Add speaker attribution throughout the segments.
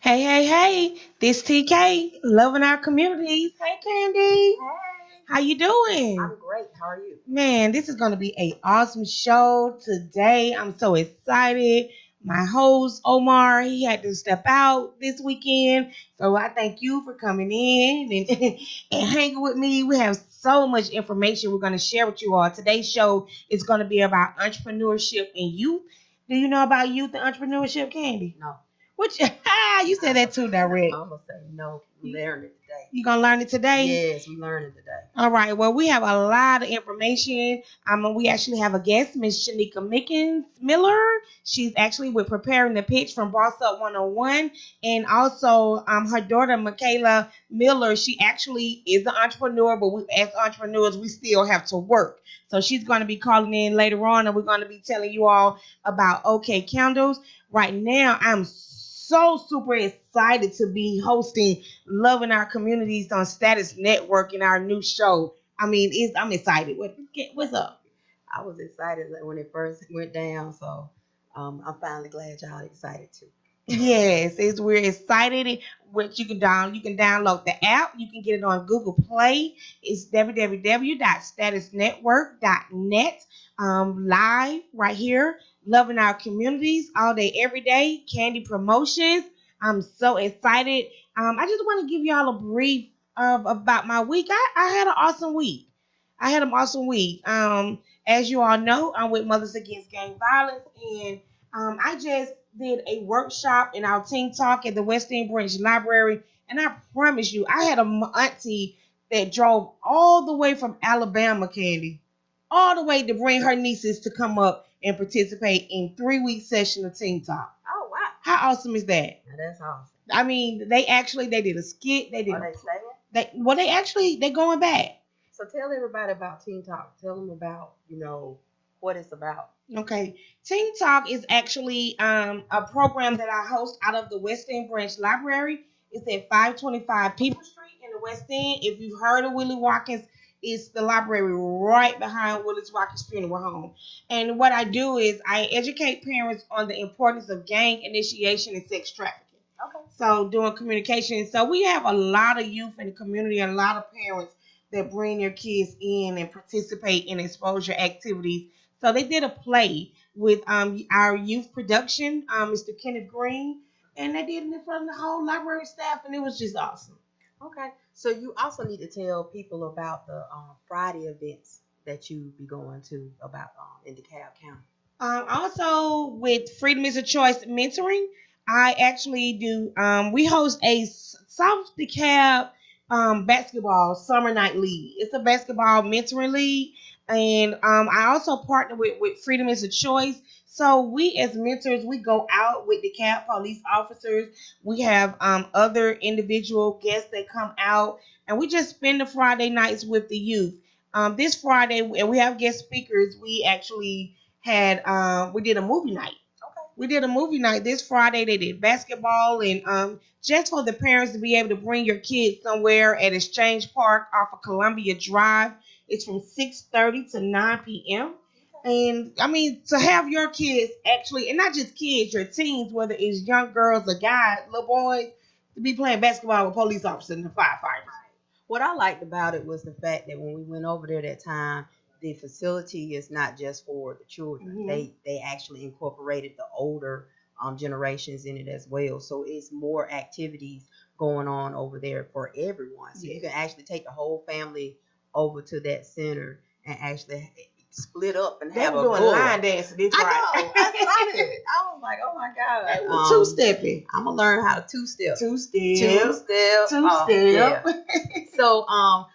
Speaker 1: Hey, hey, hey, this TK, loving our communities. Hey, Candy,
Speaker 2: Hey,
Speaker 1: how you doing?
Speaker 2: I'm great. How are you?
Speaker 1: Man, this is going to be a awesome show today. I'm so excited. My host, Omar, he had to step out this weekend. So I thank you for coming in and, and hanging with me. We have so much information we're going to share with you all. Today's show is going to be about entrepreneurship and youth. Do you know about youth and entrepreneurship, Candy?
Speaker 2: No,
Speaker 1: Which you said that too direct.
Speaker 2: I'm gonna say no. We learned it today.
Speaker 1: You gonna learn it today?
Speaker 2: Yes, we learned it today.
Speaker 1: All right. Well, we have a lot of information. We actually have a guest, Miss Shanika Mickens Miller. She's actually with preparing the pitch from Boss Up 101, and also her daughter Michaela Miller. She actually is an entrepreneur, but we, as entrepreneurs, we still have to work. So she's going to be calling in later on, and we're going to be telling you all about OK Candles. Right now, I'm so super excited to be hosting Loving Our Communities on Status Network in our new show. I'm excited. What's up?
Speaker 2: I was excited when it first went down, so I'm finally glad y'all excited too.
Speaker 1: Yes, we're excited. Which you can download the app. You can get it on Google Play. It's www.statusnetwork.net. Live right here, loving our communities all day, every day. Candy promotions. I'm so excited. I just want to give y'all a brief of about my week. I had an awesome week. I had an awesome week. As you all know, I'm with Mothers Against Gang Violence, and I just did a workshop in our Teen Talk at the West End Branch Library, and I promise you, I had a auntie that drove all the way from Alabama, Candy, all the way to bring her nieces to come up and participate in 3 week session of Teen Talk.
Speaker 2: Oh wow,
Speaker 1: How awesome is that?
Speaker 2: now that's awesome.
Speaker 1: I mean, they did a skit.
Speaker 2: Are they staying?
Speaker 1: They're going back.
Speaker 2: So tell everybody about Teen Talk. Tell them about what it's about.
Speaker 1: Okay, Teen Talk is actually a program that I host out of the West End Branch Library. It's at 525 People Street in the West End. If you've heard of Willie Watkins, it's the library right behind Willie Watkins Funeral Home. And what I do is I educate parents on the importance of gang initiation and sex trafficking.
Speaker 2: Okay.
Speaker 1: So doing communication. So we have a lot of youth in the community and a lot of parents that bring their kids in and participate in exposure activities. So they did a play with our youth production, Mr. Kenneth Green, and they did it in front of the whole library staff, and it was just awesome.
Speaker 2: Okay. So you also need to tell people about the Friday events that you be going to about in DeKalb County.
Speaker 1: Also, with Freedom is a Choice mentoring, I actually do. We host a South DeKalb basketball summer night league. It's a basketball mentoring league, and I also partner with Freedom is a Choice. So we as mentors, we go out with DeKalb police officers. We have other individual guests that come out, and we just spend the Friday nights with the youth. This Friday, and we have guest speakers. We actually had we did a movie night.
Speaker 2: Okay.
Speaker 1: We did a movie night this Friday. They did basketball and just for the parents to be able to bring your kids somewhere at Exchange Park off of Columbia Drive. It's from 6:30 to 9 p.m. And I mean to have your kids actually, and not just kids, your teens, whether it's young girls or guys, little boys, to be playing basketball with police officers and the firefighters.
Speaker 2: What I liked about it was the fact that when we went over there that time, the facility is not just for the children.
Speaker 1: Mhm.
Speaker 2: They actually incorporated the older generations in it as well. So it's more activities going on over there for everyone. So you can actually take the whole family over to that center and actually split up and
Speaker 1: They
Speaker 2: have
Speaker 1: were
Speaker 2: a
Speaker 1: doing
Speaker 2: bowl.
Speaker 1: line dancing. This
Speaker 2: I
Speaker 1: right.
Speaker 2: know. I love it. I was like, oh my
Speaker 1: They
Speaker 2: god.
Speaker 1: were two-stepping.
Speaker 2: I'm gonna learn how to two-step.
Speaker 1: Two-step.
Speaker 2: Two-step.
Speaker 1: Two-step.
Speaker 2: So I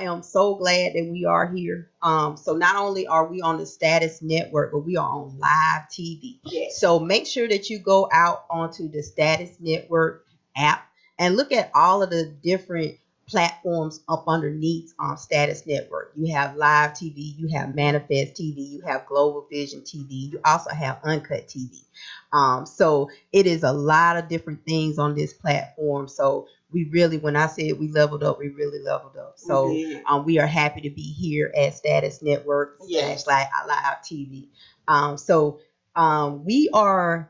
Speaker 2: am so glad that we are here. So not only are we on the Status Network, but we are on live TV.
Speaker 1: Yes.
Speaker 2: So make sure that you go out onto the Status Network app and look at all of the different platforms up underneath Status Network. You have live TV, you have Manifest TV, you have Global Vision TV, you also have Uncut TV. So it is a lot of different things on this platform. So we really, when I said we leveled up, we really leveled up. So we are happy to be here at Status Network
Speaker 1: Yes.
Speaker 2: / Live TV. So we are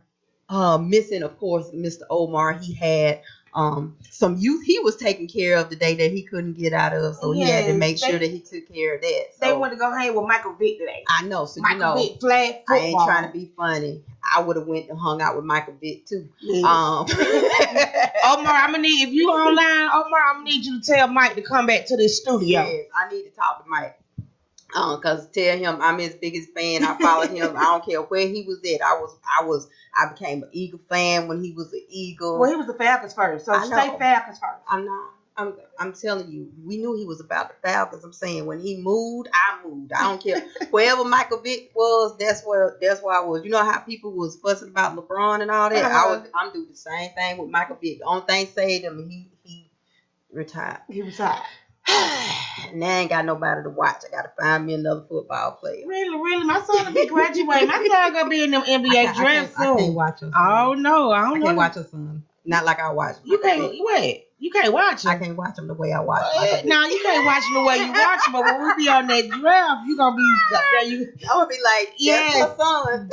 Speaker 2: missing, of course, Mr. Omar. He had some youth he was taking care of the day that he couldn't get out of, so he had to make sure that he took care of that. So
Speaker 1: they went to go hang with Michael Vick today.
Speaker 2: I know, so
Speaker 1: Michael Vick flag
Speaker 2: I
Speaker 1: football.
Speaker 2: ain't trying to be funny. I would have went and hung out with Michael Vick too.
Speaker 1: Yes.
Speaker 2: Omar,
Speaker 1: I'm gonna need, if you online, Omar, I'm gonna need you to tell Mike to come back to this studio.
Speaker 2: Yes, I need to talk to Mike. Cause tell him I'm his biggest fan. I followed him. I don't care where he was at. I became an Eagle fan when he was an Eagle.
Speaker 1: Well, he was the Falcons first, so stay Falcons first.
Speaker 2: I'm not. I'm telling you, we knew he was about the Falcons. I'm saying when he moved, I moved. I don't care wherever Michael Vick was. That's where I was. You know how people was fussing about LeBron and all that. I'm doing the same thing with Michael Vick. The only thing saved him, he retired.
Speaker 1: He retired.
Speaker 2: And I ain't got nobody to watch. I gotta find me another football player.
Speaker 1: Really, my son will be graduating. My son gonna be in them NBA draft soon.
Speaker 2: I can't watch your son.
Speaker 1: Oh no, I don't know.
Speaker 2: I can't watch your son. Not like I watch.
Speaker 1: You can't. Wait. You can't watch him.
Speaker 2: I can't watch him the way I watch him.
Speaker 1: No, you can't watch him the way you watch him. But when we be on that draft, you gonna be up there.
Speaker 2: I'm gonna be like, yes, my son.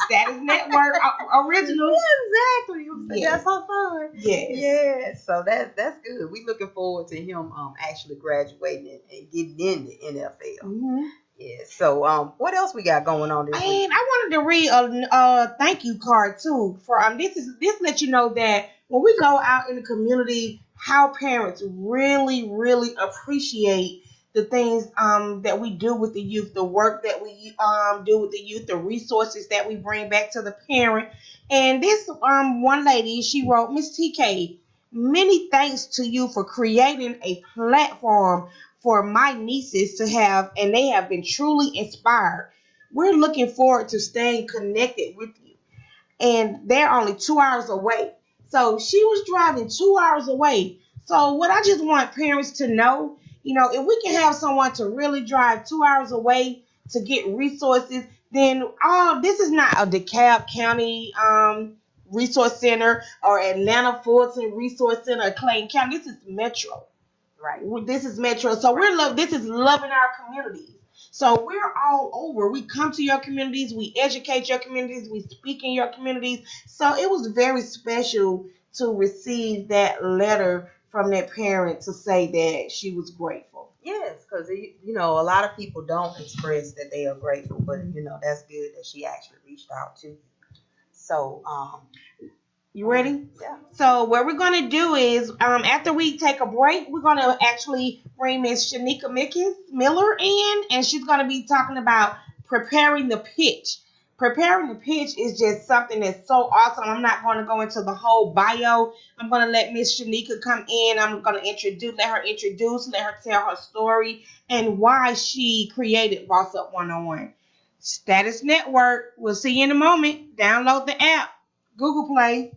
Speaker 1: Status Network original.
Speaker 2: Yeah, exactly.
Speaker 1: Yes.
Speaker 2: That's our son.
Speaker 1: Yes.
Speaker 2: Yeah. So that's good. We looking forward to him actually graduating and getting in the NFL.
Speaker 1: Mm-hmm.
Speaker 2: Yeah. So what else we got going on this week?
Speaker 1: And I wanted to read a thank you card too. For this lets you know that when we go out in the community, how parents really, really appreciate the things that we do with the youth, the work that we do with the youth, the resources that we bring back to the parent. And this one lady, she wrote, Miss TK, many thanks to you for creating a platform for my nieces to have, and they have been truly inspired. We're looking forward to staying connected with you. And they're only 2 hours away. So she was driving 2 hours away. So what I just want parents to know, if we can have someone to really drive 2 hours away to get resources, then this is not a DeKalb County Resource Center or Atlanta Fulton Resource Center or Clayton County. This is Metro. Right. This is Metro. So this is loving our communities. So we're all over. We come to your communities. We educate your communities. We speak in your communities. So it was very special to receive that letter from that parent to say that she was grateful.
Speaker 2: Yes, because, a lot of people don't express that they are grateful. But, that's good that she actually reached out to you. So,
Speaker 1: you ready?
Speaker 2: Yeah.
Speaker 1: So what we're going to do is, after we take a break, we're going to actually bring Miss Shanika Miller in, and she's going to be talking about preparing the pitch. Preparing the pitch is just something that's so awesome. I'm not going to go into the whole bio. I'm going to let Miss Shanika come in. I'm going to let her tell her story and why she created Boss Up 101. Status Network. We'll see you in a moment. Download the app. Google Play.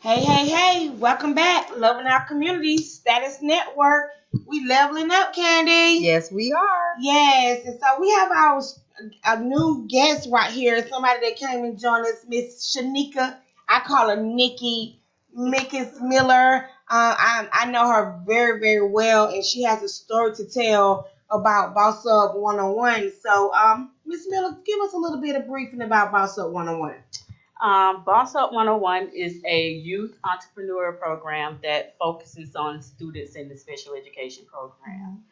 Speaker 1: Hey, welcome back. Loving our community, Status Network. We leveling up, Candy.
Speaker 2: Yes, we are.
Speaker 1: Yes, and so we have our a new guest right here. Somebody that came and joined us, Miss Shanika. I call her Nikki Mickens Miller. I know her very well, and she has a story to tell about Boss Up 101. So, Miss Miller, give us a little bit of briefing about Boss Up 101.
Speaker 3: Boss Up 101 is a youth entrepreneur program that focuses on students in the special education program.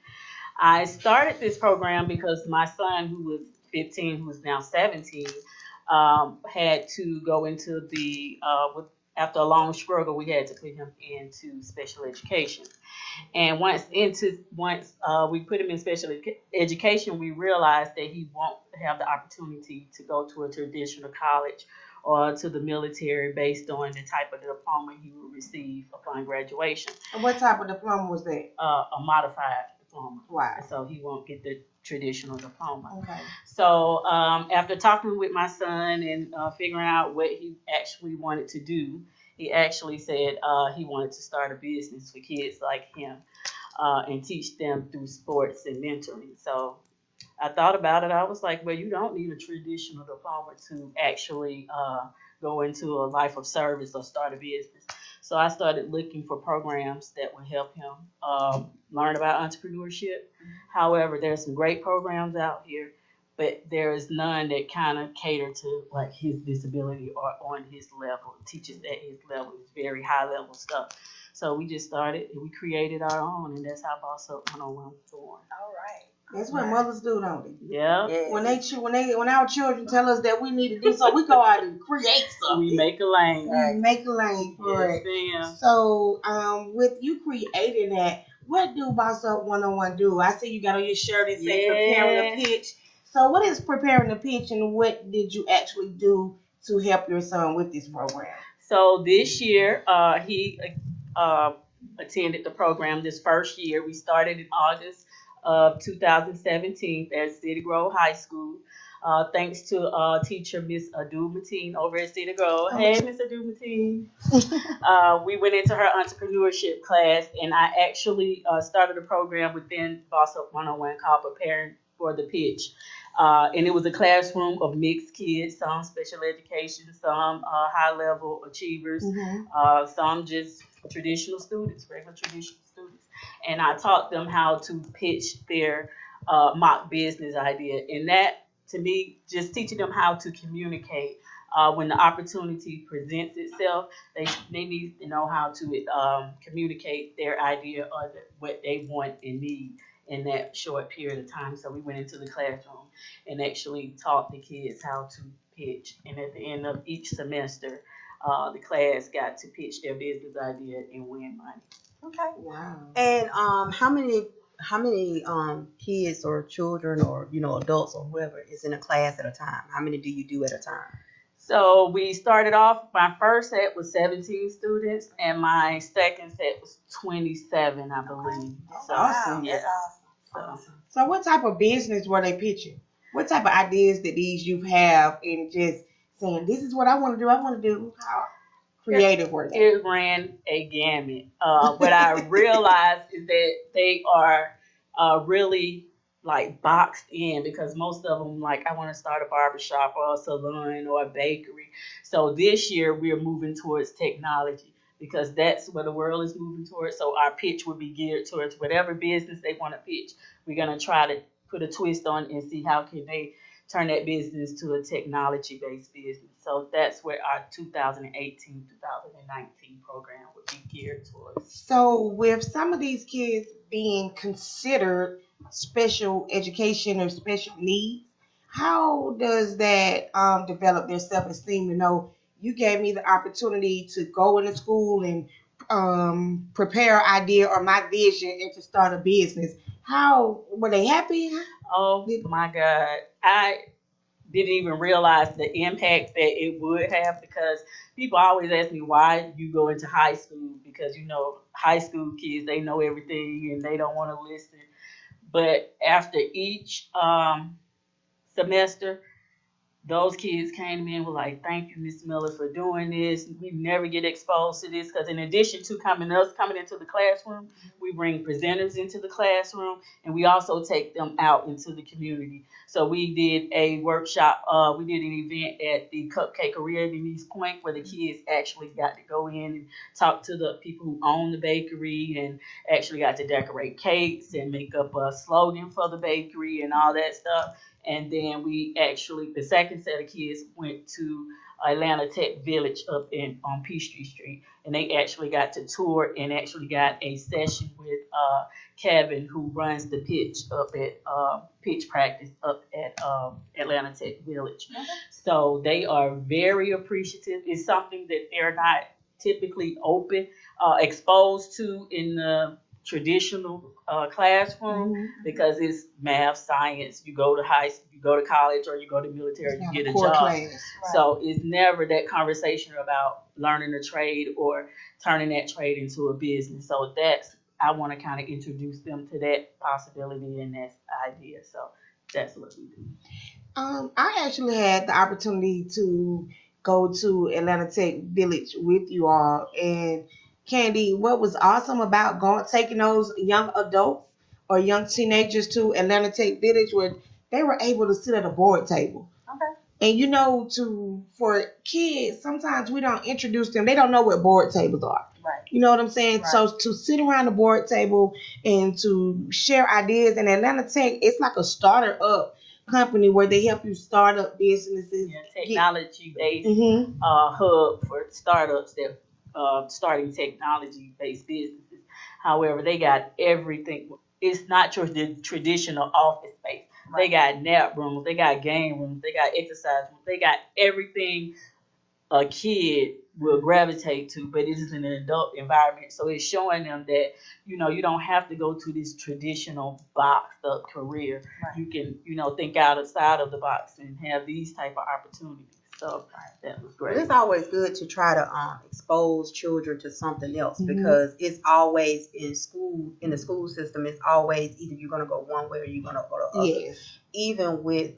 Speaker 3: I started this program because my son, who was 15, who is now 17, had to go into after a long struggle, we had to put him into special education. And once we put him in education, we realized that he won't have the opportunity to go to a traditional college or to the military based on the type of diploma he will receive upon graduation.
Speaker 1: And what type of diploma was that?
Speaker 3: A modified diploma.
Speaker 1: Wow.
Speaker 3: So he won't get the traditional diploma.
Speaker 1: Okay.
Speaker 3: So after talking with my son and figuring out what he actually wanted to do, he actually said he wanted to start a business for kids like him and teach them through sports and mentoring. So I thought about it. I was like, well, you don't need a traditional diploma to actually go into a life of service or start a business. So I started looking for programs that would help him learn about entrepreneurship. However, there's some great programs out here, but there is none that kind of cater to like his disability or on his level. It teaches at his level. It's very high level stuff. So we just started and we created our own, and that's how Boss Up 101 was born.
Speaker 2: All right.
Speaker 1: That's what mothers do, don't they?
Speaker 3: Yeah.
Speaker 1: When our children tell us that we need to do so, we go out and create something.
Speaker 3: We make a lane.
Speaker 1: We make a lane for it.
Speaker 3: Ma'am.
Speaker 1: So, with you creating that, what do Boss Up 101 do? I see you got on your shirt and say preparing the pitch. So, what is preparing the pitch, and what did you actually do to help your son with this program?
Speaker 3: So this year, he attended the program this first year. We started in August of 2017 at City Grove High School. Thanks to teacher Miss Adu Mateen over at City Grove. Hey, Miss Adu Mateen. We went into her entrepreneurship class, and I actually started a program within Boss Up 101 called Preparing for the Pitch. And it was a classroom of mixed kids, some special education, some high-level achievers, some just traditional students, regular traditional students. And I taught them how to pitch their mock business idea. And that, to me, just teaching them how to communicate when the opportunity presents itself, they need to know how to communicate their idea or what they want and need in that short period of time. So we went into the classroom and actually taught the kids how to pitch. And at the end of each semester, the class got to pitch their business idea and win money.
Speaker 2: Okay.
Speaker 1: Wow.
Speaker 2: And how many kids or children or adults or whoever is in a class at a time? How many do you do at a time?
Speaker 3: So we started off, my first set was 17 students, and my second set was 27, I believe. So,
Speaker 1: Awesome.
Speaker 3: Yeah.
Speaker 2: Awesome.
Speaker 1: So, what type of business were they pitching? What type of ideas did these youth have in just saying, this is what I want to do, How creative were they?
Speaker 3: It ran a gamut. What I realized is that they are really like boxed in because most of them like I want to start a barbershop or a salon or a bakery. So this year we're moving towards technology because that's where the world is moving towards. So our pitch will be geared towards whatever business they want to pitch. We're gonna try to put a twist on and see how can they turn that business to a technology-based business. So that's where our 2018-2019 program would be geared towards.
Speaker 1: So, with some of these kids being considered special education or special needs, how does that develop their self-esteem to know you gave me the opportunity to go into school and prepare an idea or my vision and to start a business? How were they happy?
Speaker 3: Oh my God. I didn't even realize the impact that it would have because people always ask me why you go into high school because high school kids, they know everything and they don't want to listen. But after each semester, those kids came to me and were like, "Thank you, Miss Miller, for doing this. We never get exposed to this because in addition to coming into the classroom, we bring presenters into the classroom, and we also take them out into the community. So we did a workshop. We did an event at the Cupcake Career in East Point where the kids actually got to go in and talk to the people who own the bakery and actually got to decorate cakes and make up a slogan for the bakery and all that stuff. And then the second set of kids went to Atlanta Tech Village up in on Peachtree Street, and they actually got to tour and actually got a session with Kevin, who runs the pitch practice up at Atlanta Tech Village. Okay. So they are very appreciative. It's something that they're not typically exposed to in the traditional classroom because it's math, science. You go to you go to college, or you go to military, you get a job. Class. So it's never that conversation about learning a trade or turning that trade into a business. So I want to kind of introduce them to that possibility and that idea. So that's what we do.
Speaker 1: I actually had the opportunity to go to Atlanta Tech Village with you all, and Candy, what was awesome about taking those young adults or young teenagers to Atlanta Tech Village, where they were able to sit at a board table. Okay. And for kids, sometimes we don't introduce them. They don't know what board tables are. Right. You know what I'm saying? Right. So to sit around the board table and to share ideas, in Atlanta Tech, it's like a starter up company where they help you start up businesses.
Speaker 3: Yeah, technology-based hub for startups that starting technology-based businesses. However, they got everything. It's not the traditional office space. Right. They got nap rooms, they got game rooms, they got exercise rooms, they got everything a kid will gravitate to, but it is in an adult environment. So it's showing them that, you don't have to go to this traditional boxed up career. Right. You can, think outside of the box and have these type of opportunities. So that was great.
Speaker 2: It's always good to try to expose children to something else because it's always in the school system, it's always either you're going to go one way or you're going to go the other. Yes. Even with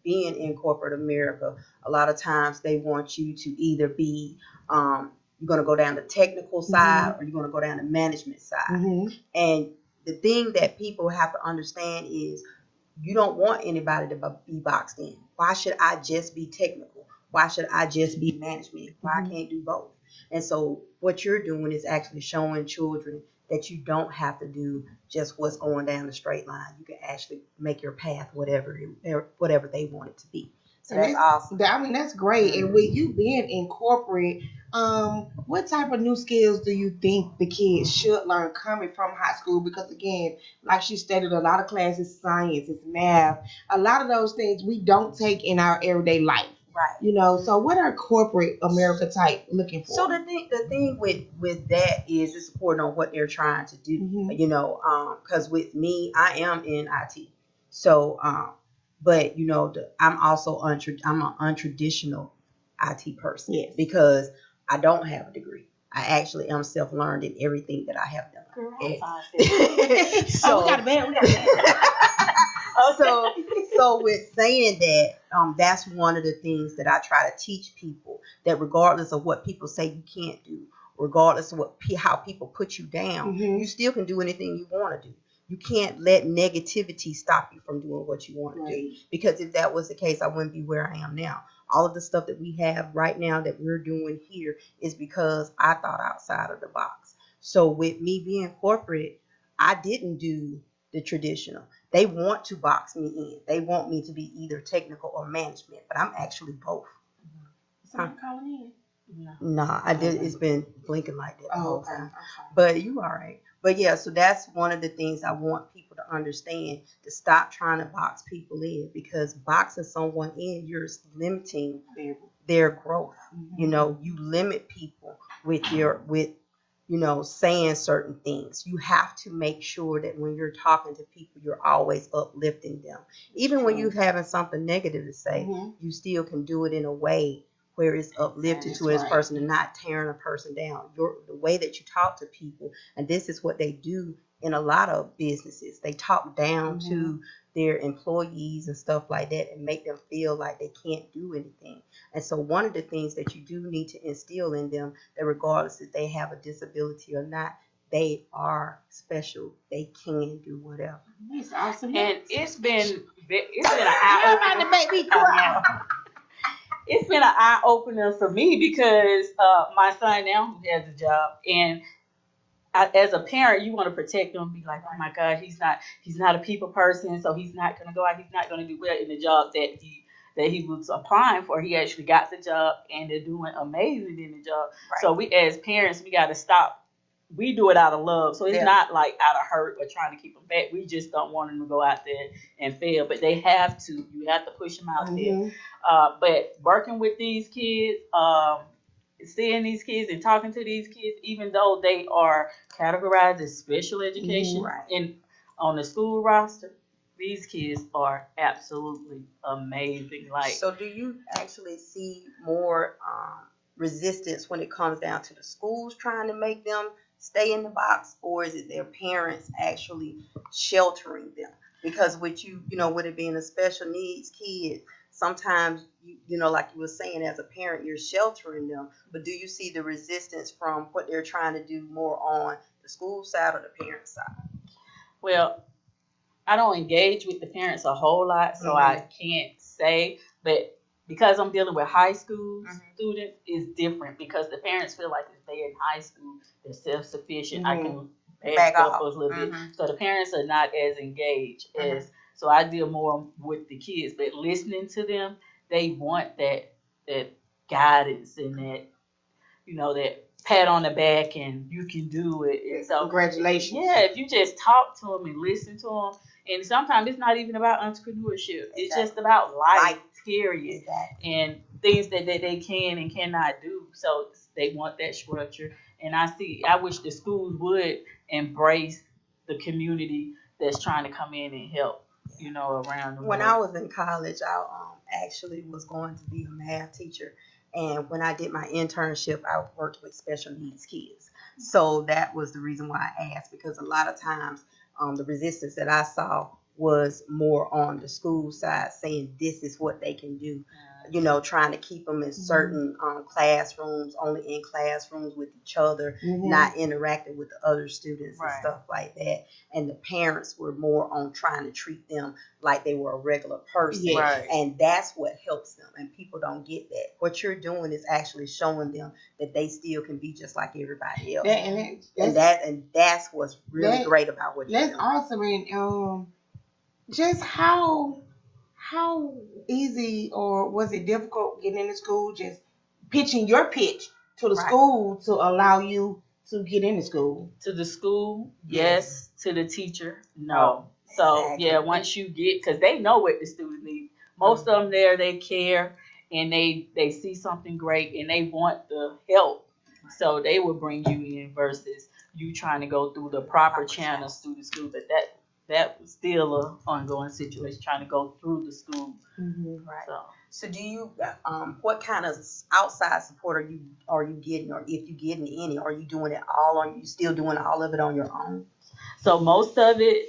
Speaker 2: being in corporate America, a lot of times they want you to either be you're going to go down the technical side or you're going to go down the management side. And the thing that people have to understand is you don't want anybody to be boxed in. Why should I just be technical? Why should I just be management? Why I can't do both? And so what you're doing is actually showing children that you don't have to do just what's going down the straight line. You can actually make your path whatever they want it to be. So that's awesome.
Speaker 1: That's great. And with you being in corporate, what type of new skills do you think the kids should learn coming from high school? Because again, like she stated, a lot of classes, science, it's math, a lot of those things we don't take in our everyday life. Right. So what are corporate America type looking for?
Speaker 2: So the thing with that is it's important on what they're trying to do. Because with me, I am in IT. So, but I'm also I'm an untraditional IT person. Yes. Because I don't have a degree. I actually am self-learned in everything that I have done.
Speaker 1: Girl, so we got a band.
Speaker 2: So with saying that, that's one of the things that I try to teach people, that regardless of what people say you can't do, regardless of how people put you down, you still can do anything you want to do. You can't let negativity stop you from doing what you want to do. Because if that was the case, I wouldn't be where I am now. All of the stuff that we have right now that we're doing here is because I thought outside of the box. So with me being corporate, I didn't do the traditional. They want to box me in. They want me to be either technical or management, but I'm actually both.
Speaker 1: So I'm calling in.
Speaker 2: No, I did. It's been blinking like that the whole time. Okay. But you all right. But yeah, so that's one of the things I want people to understand, to stop trying to box people in, because boxing someone in, you're limiting their growth. You limit people with saying certain things. You have to make sure that when you're talking to people, you're always uplifting them. Even when you're having something negative to say, you still can do it in a way where it's uplifted to his person and not tearing a person down. The way that you talk to people, and this is what they do in a lot of businesses, they talk down to their employees and stuff like that and make them feel like they can't do anything. And so one of the things that you do need to instill in them, that regardless if they have a disability or not, they are special. They can do whatever.
Speaker 1: That's awesome.
Speaker 3: And it's been an eye opener.
Speaker 2: Make me cry.
Speaker 3: It's been an eye opener for me because my son now has a job, and as a parent, you want to protect them. Be like, oh my God, he's not a people person, so he's not gonna go out. He's not gonna do well in the job that he was applying for. He actually got the job, and they're doing amazing in the job. Right. So we, as parents, we got to stop. We do it out of love, so it's not like out of hurt or trying to keep them back. We just don't want them to go out there and fail, but they have to. You have to push them out there. But working with these kids, seeing these kids and talking to these kids, even though they are categorized as special education on the school roster, these kids are absolutely amazing. Like,
Speaker 2: so do you actually see more resistance when it comes down to the schools trying to make them stay in the box, or is it their parents actually sheltering them? Because with you know, with it being a special needs kid, sometimes you know, like you were saying, as a parent, you're sheltering them. But do you see the resistance from what they're trying to do more on the school side or the parent side?
Speaker 3: Well, I don't engage with the parents a whole lot, so I can't say. But because I'm dealing with high school students, it's different because the parents feel like if they're in high school, they're self-sufficient. I can back up a little bit. So the parents are not as engaged as. So I deal more with the kids, but listening to them, they want that guidance and that, you know, that pat on the back and you can do it. And so,
Speaker 1: congratulations.
Speaker 3: Yeah, if you just talk to them and listen to them, and sometimes it's not even about entrepreneurship. It's just about life, period, and things that they can and cannot do. So they want that structure. And I wish the schools would embrace the community that's trying to come in and help, you know, around the world.
Speaker 2: When I was in college, I actually was going to be a math teacher. And when I did my internship, I worked with special needs kids. So that was the reason why I asked, because a lot of times the resistance that I saw was more on the school side, saying this is what they can do. You know, trying to keep them in certain classrooms, only in classrooms with each other, not interacting with the other students and stuff like that. And the parents were more on trying to treat them like they were a regular person. And that's what helps them. And people don't get that. What you're doing is actually showing them that they still can be just like everybody else. And that's what's really great about what you're doing.
Speaker 1: That's awesome. And just how easy or was it difficult getting into school, just pitching your pitch to the school to allow you to get into school?
Speaker 3: To the school, yes. To the teacher, no. So once you get, because they know what the students need. Most of them there, they care and they see something great and they want the help. So they will bring you in versus you trying to go through the proper channels through the school. But that was still an ongoing situation, trying to go through the school.
Speaker 2: So do you, what kind of outside support are you getting, or if you getting any, are you doing it all, or are you still doing all of it on your own?
Speaker 3: So most of it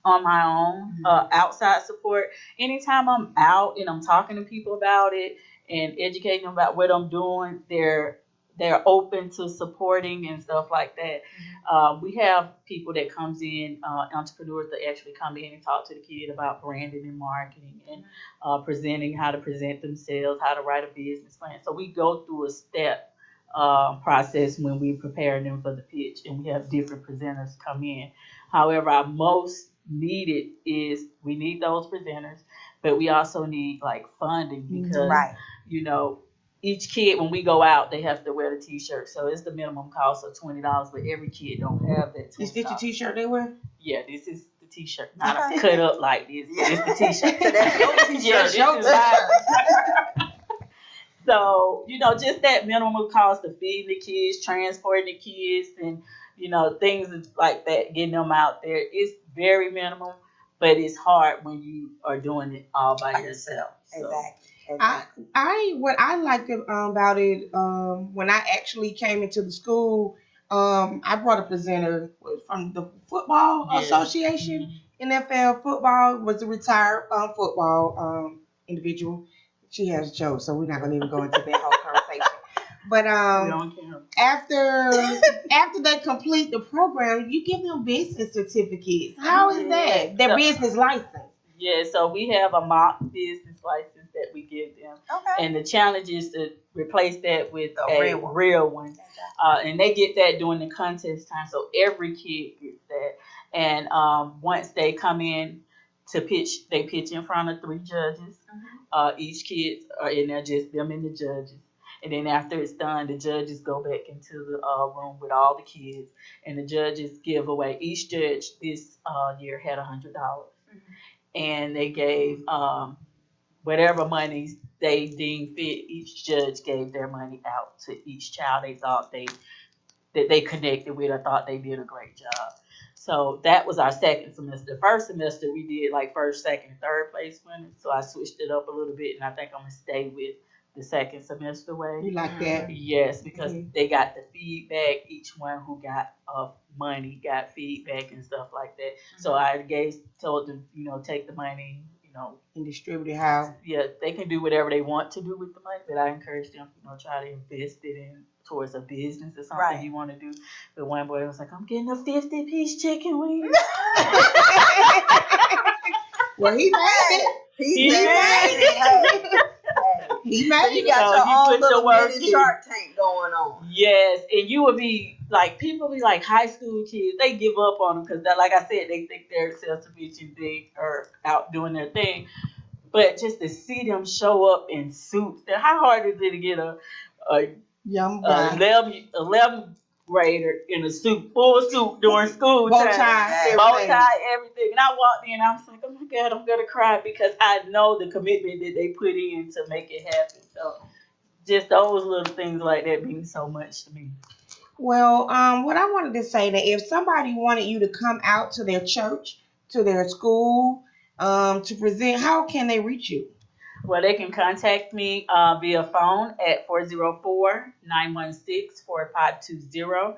Speaker 3: on my own, outside support. Anytime I'm out and I'm talking to people about it and educating them about what I'm doing, they're open to supporting and stuff like that. We have people that comes in, entrepreneurs that actually come in and talk to the kid about branding and marketing and presenting, how to present themselves, how to write a business plan. So we go through a step process when we prepare them for the pitch, and we have different presenters come in. However, our most needed is we need those presenters, but we also need like funding because, you know, each kid, when we go out, they have to wear the t-shirt. So it's the minimum cost of $20, but every kid don't have that $20.
Speaker 1: Is this the t-shirt they wear?
Speaker 3: Yeah, this is the t-shirt. Not cut up like this. It's the t-shirt.
Speaker 2: So that's your t-shirt.
Speaker 3: Yeah, this is mine. So, you know, just that minimum cost of feeding the kids, transporting the kids, and, you know, things like that, getting them out there. It's very minimal, but it's hard when you are doing it all by yourself. So.
Speaker 2: Exactly.
Speaker 1: What I liked about it, when I actually came into the school, I brought a presenter from the football association, NFL football, was a retired football individual. She has jokes, so we're not gonna even go into that whole conversation. But
Speaker 3: We don't care.
Speaker 1: after they complete the program, you give them business certificates. How is that? Their
Speaker 3: So-
Speaker 1: business license.
Speaker 3: Yeah, so we have a mock business license that we give them.
Speaker 4: Okay.
Speaker 3: And the challenge is to replace that with
Speaker 4: A
Speaker 3: a
Speaker 4: real
Speaker 3: real
Speaker 4: one.
Speaker 3: one. And they get that during the contest time, so every kid gets that. And once they come in to pitch, they pitch in front of 3 judges. Each kid are in there, just them and the judges. And then after it's done, the judges go back into the room with all the kids, and the judges give away. Each judge this year had $100, and they gave whatever monies they deemed fit. Each judge gave their money out to each child they thought that they connected with or thought they did a great job. So that was our second semester. The first semester we did like first, second, and third place winners. So I switched it up a little bit, and I think I'm gonna stay with the second semester way.
Speaker 1: You like that?
Speaker 3: Yes, because
Speaker 1: Mhm.
Speaker 3: they got the feedback. Each one who got money got feedback and stuff like that. So I told them, take the money,
Speaker 1: And distribute it how?
Speaker 3: yeah, they can do whatever they want to do with the money, but I encourage them, try to invest it in towards a business or something
Speaker 4: Right.
Speaker 3: you want to do. But one boy was like, I'm getting a 50-piece chicken wing.
Speaker 1: Well, he made it.
Speaker 4: He
Speaker 3: He
Speaker 4: made it. Hey.
Speaker 1: He
Speaker 4: So
Speaker 1: made
Speaker 4: you
Speaker 1: it.
Speaker 4: got
Speaker 3: So
Speaker 4: your
Speaker 3: you
Speaker 4: own
Speaker 3: put the
Speaker 4: little
Speaker 3: work
Speaker 4: mini
Speaker 3: in.
Speaker 4: Shark Tank going on.
Speaker 3: Yes, and you would be like, people be like high school kids, they give up on them because, like I said, they think they're self-sufficient, they are out doing their thing. But just to see them show up in suits, how hard is it to get a
Speaker 1: Young guy.
Speaker 3: 11th grader in a suit, full suit during school
Speaker 1: Bow
Speaker 3: time?
Speaker 1: tie,
Speaker 3: Bow
Speaker 1: everything.
Speaker 3: tie, everything. And I walked in, I was like, oh my God, I'm gonna cry because I know the commitment that they put in to make it happen. So just those little things like that mean so much to me.
Speaker 1: Well, what I wanted to say that if somebody wanted you to come out to their church, to their school, to present, how can they reach you?
Speaker 3: Well, they can contact me via phone at 404-916-4520.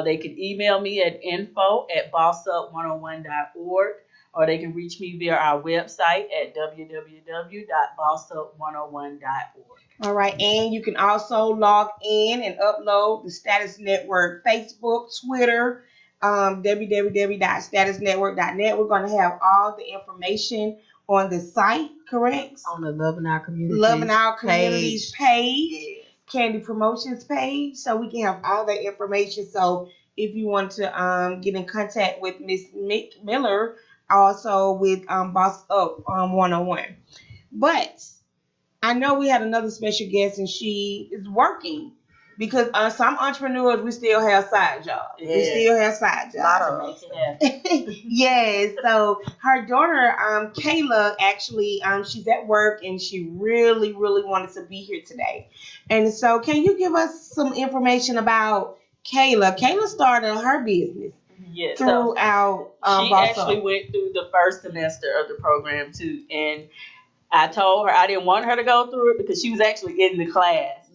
Speaker 3: They can email me at info@bossup101.org, or they can reach me via our website at www.bossup101.org.
Speaker 1: All right, and you can also log in and upload the Status Network Facebook, Twitter, www.statusnetwork.net. We're going to have all the information on the site, correct?
Speaker 2: On the Loving Our Communities
Speaker 1: Loving Our Communities page,
Speaker 4: Yeah.
Speaker 1: Candy Promotions page, so we can have all that information. So if you want to get in contact with Miss Mick Miller, also with Boss Up 101. But I know we had another special guest, and she is working because some entrepreneurs, we still have side jobs. We
Speaker 4: Yeah.
Speaker 1: still have side
Speaker 4: A lot
Speaker 1: jobs.
Speaker 4: of
Speaker 3: Make it happen.
Speaker 1: Yes. So her daughter, Kayla, actually, she's at work and she really, really wanted to be here today. And so, can you give us some information about Kayla? Kayla started her business
Speaker 3: Yes. So
Speaker 1: throughout
Speaker 3: she
Speaker 1: Boss
Speaker 3: actually
Speaker 1: Up.
Speaker 3: went through the first semester of the program too, and I told her I didn't want her to go through it because she was actually in the class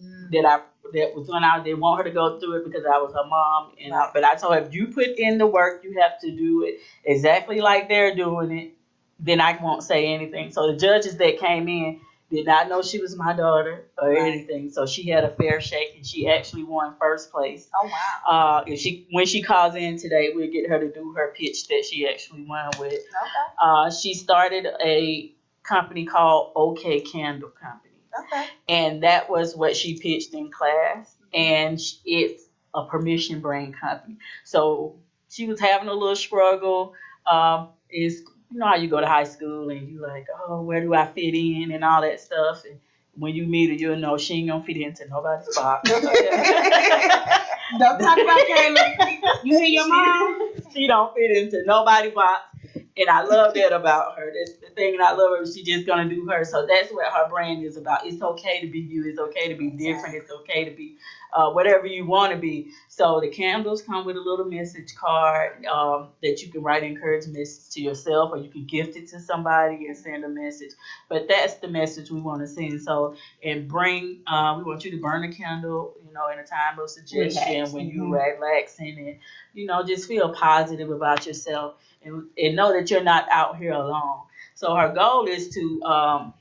Speaker 3: that was when I didn't want her to go through it because I was her mom, but I told her if you put in the work, you have to do it exactly like they're doing it. Then I won't say anything. So the judges that came in did not know she was my daughter or anything. So she had a fair shake, and she actually won first place.
Speaker 4: Oh wow.
Speaker 3: When she calls in today, we'll get her to do her pitch that she actually won with.
Speaker 4: Okay.
Speaker 3: She started a company called OK Candle Company.
Speaker 4: Okay.
Speaker 3: And that was what she pitched in class. And it's a permission brand company. So she was having a little struggle. Is how you go to high school and you like, oh, where do I fit in and all that stuff. And when you meet her, you'll know she ain't gonna fit into nobody's box.
Speaker 1: Don't talk about Kayla. You hear your mom?
Speaker 3: She don't fit into nobody's box. And I love that about her. That's the thing that I love her. She's just gonna do her. So that's what her brand is about. It's okay to be you. It's okay to be different. It's okay to be whatever you want to be. So the candles come with a little message card that you can write encouragement to yourself, or you can gift it to somebody and send a message. But that's the message we want to send. So, and bring, we want you to burn a candle, you know, in a time of suggestion when you're relaxing, and just feel positive about yourself, and know that you're not out here alone. So her goal is to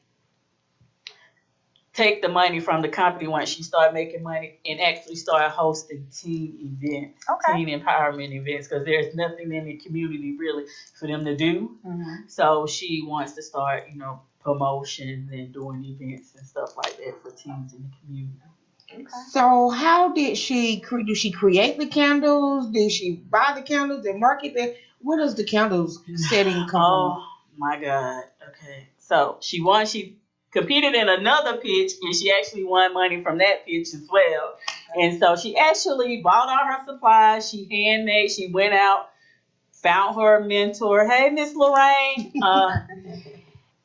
Speaker 3: take the money from the company once she started making money and actually start hosting teen events, teen empowerment events, because there's nothing in the community really for them to do. So she wants to start, promotions and doing events and stuff like that for teens in the community.
Speaker 1: So how did she do? She create the candles? Did she buy the candles and market them? Where does the candles setting come from?
Speaker 3: Oh my God. Okay. So she competed in another pitch, and she actually won money from that pitch as well. And so she actually bought all her supplies. She handmade. She went out, found her mentor. Hey, Miss Lorraine.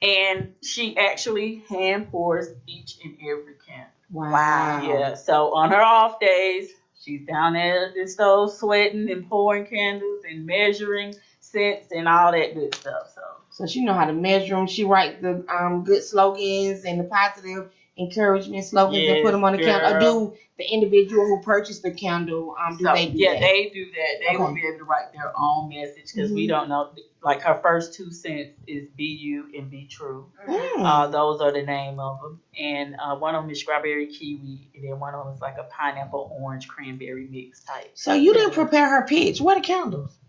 Speaker 3: And she actually hand pours each and every candle.
Speaker 1: Wow.
Speaker 3: Yeah. So on her off days, she's down there at the stove sweating and pouring candles and measuring scents and all that good stuff.
Speaker 1: So she know how to measure them. She write the good slogans and the positive encouragement slogans and put them on the candle. Or do the individual who purchased the candle, they do that?
Speaker 3: They do that. They will be able to write their own message, because we don't know. Like her first 2 cents is be you and be true. Those are the name of them. And one of them is strawberry kiwi, and then one of them is like a pineapple orange cranberry mix type.
Speaker 1: So you didn't prepare her pitch. What are candles?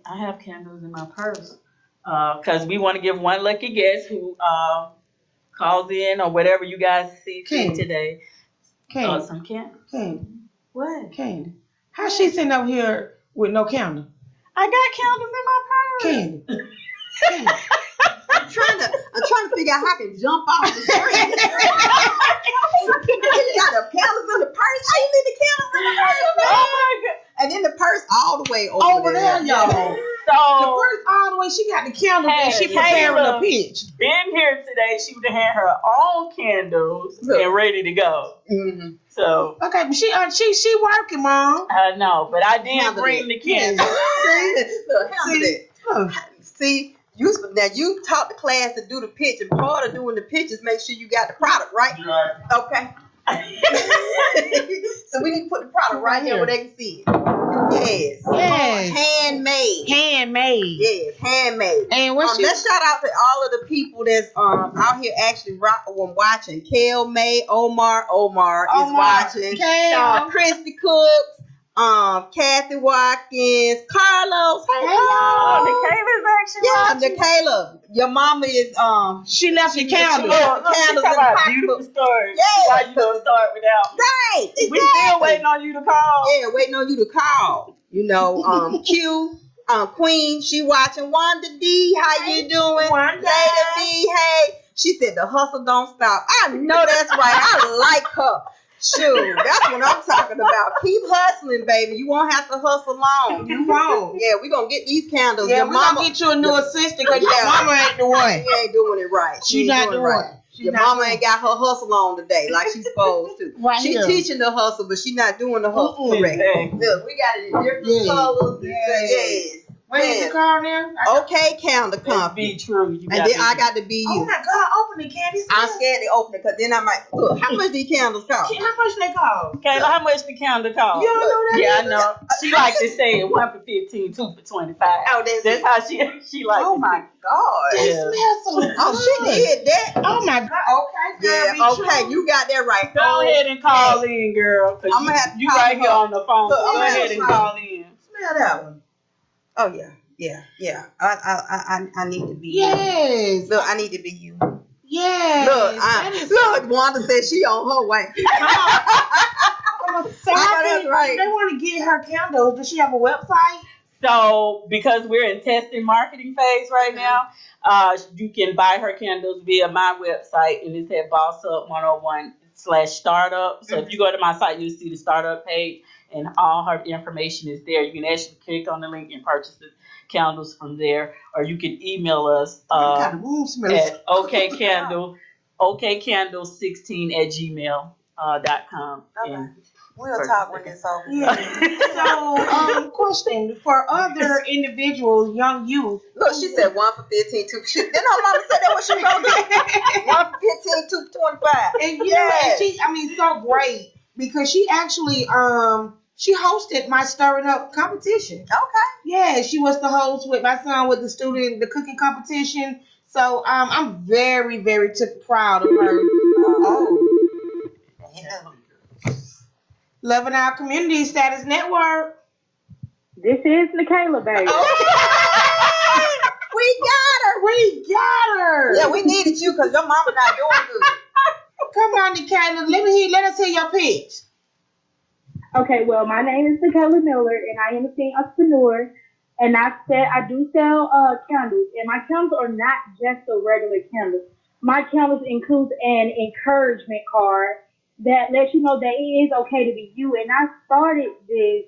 Speaker 3: I have candles in my purse. Because we want to give one lucky guest who calls in, or whatever you guys see today. Some candy.
Speaker 1: Candy.
Speaker 3: What?
Speaker 1: Candy. How's she sitting over here with no candle?
Speaker 3: I got candles in my purse.
Speaker 1: Candy. Candy.
Speaker 2: I'm trying to figure out how I can jump off the screen. You got the candles in the purse. How you leave the candles in the purse?
Speaker 3: Oh my God.
Speaker 2: And then the purse all the way over there,
Speaker 1: y'all.
Speaker 3: So
Speaker 1: The purse all the way. She got the candles and she preparing the pitch.
Speaker 3: Been here today. She would have had her own candles and ready to go. So
Speaker 1: okay, but she working, Mom.
Speaker 3: I know, but I did bring the candles.
Speaker 2: See, you taught the class to do the pitch, and part of doing the pitch is make sure you got the product right. Okay. So we need to put the product right here where they can see it. Yes. Handmade. Yes, handmade.
Speaker 1: And
Speaker 2: let's shout out to all of the people that's out here actually watching. Kel May, Omar is watching. Christy Cooks, Kathy Watkins, Carlos. Hey,
Speaker 3: Nikayla's actually watching.
Speaker 2: Nikayla. Your mama is
Speaker 1: she left the candles.
Speaker 2: Candles in
Speaker 3: the beautiful stories. Why you don't start without?
Speaker 2: Right. Exactly.
Speaker 3: We still waiting on you to call.
Speaker 2: Yeah, waiting on you to call. Q, Queen, she watching. Wanda D, how you doing?
Speaker 1: Wanda
Speaker 2: D, hey. She said the hustle don't stop. I know that's right. I like her. Shoot, that's what I'm talking about. Keep hustling, baby. You won't have to hustle long.
Speaker 1: You won't.
Speaker 2: Yeah, we're going to get these candles.
Speaker 1: Yeah, we're going to get you a new assistant, because your mama ain't the one.
Speaker 2: She ain't doing it right.
Speaker 1: She's not the one.
Speaker 2: Your mama ain't got her hustle on today like she's supposed to. She's teaching the hustle, but she's not doing the hustle correct. Look, we got it in different colors. Yes.
Speaker 1: Where's the car now?
Speaker 2: Okay, Candle Company.
Speaker 3: Be true.
Speaker 2: And then I got to be you.
Speaker 1: Oh my God, open the candies.
Speaker 2: I'm scared to open it, because then I might, look, how much these candles cost?
Speaker 1: How much they cost?
Speaker 3: Kayla, how much the candle cost?
Speaker 1: You don't know that?
Speaker 3: Yeah, I know. She likes to say it, 1 for 15, 2 for 25.
Speaker 2: Oh,
Speaker 3: that's how she likes
Speaker 2: Oh
Speaker 3: to
Speaker 2: my God.
Speaker 1: They
Speaker 3: Yeah.
Speaker 1: smell so good.
Speaker 2: Oh, she did that.
Speaker 1: Oh my God. Okay, girl.
Speaker 2: Yeah, okay, you got that right.
Speaker 3: Go ahead and call in, girl.
Speaker 2: I'm gonna have to
Speaker 3: you
Speaker 2: call
Speaker 3: right
Speaker 2: her.
Speaker 3: here on the phone.
Speaker 2: Look,
Speaker 3: So
Speaker 2: I'm
Speaker 3: go
Speaker 2: gonna
Speaker 3: ahead
Speaker 2: have
Speaker 3: and
Speaker 2: to
Speaker 3: call in.
Speaker 2: Smell that one. Oh yeah. Yeah. I need to be you.
Speaker 1: Yes.
Speaker 2: Look, I need to be you.
Speaker 1: Yes.
Speaker 2: Look, Wanda said she on her way.
Speaker 1: So
Speaker 2: that's right.
Speaker 1: They want to get her candles. Does she have a website?
Speaker 3: So, because we're in testing marketing phase right now, you can buy her candles via my website, and it's at BossUp101/startup. So if you go to my site, you'll see the startup page, and all her information is there. You can actually click on the link and purchase the candles from there, or you can email us at okcandle16@gmail.com. And
Speaker 4: We'll talk when it's over.
Speaker 1: So, question for other individuals, young youth.
Speaker 2: Look, she said 1 for 15, 2 for shit. Then her mama said that what she gonna do. 1 for 15, 2 for 25.
Speaker 1: And you know, and she, I mean, so great because she actually, she hosted my Stir It Up competition.
Speaker 2: Okay.
Speaker 1: Yeah, she was the host with my son with the cooking competition. So, I'm very, very proud of her.
Speaker 2: Oh. Yeah.
Speaker 1: Loving Our Community Status Network.
Speaker 5: This is Nikayla, baby.
Speaker 2: We got her.
Speaker 1: We got her.
Speaker 2: Yeah, we needed you because your mama not doing good.
Speaker 1: Come on, Nikayla. Let us hear your pitch.
Speaker 5: Okay, well, my name is Nikayla Miller, and I am a teen entrepreneur. And I do sell candles, and my candles are not just a regular candle. My candles include an encouragement card that lets you know that it is okay to be you. And I started this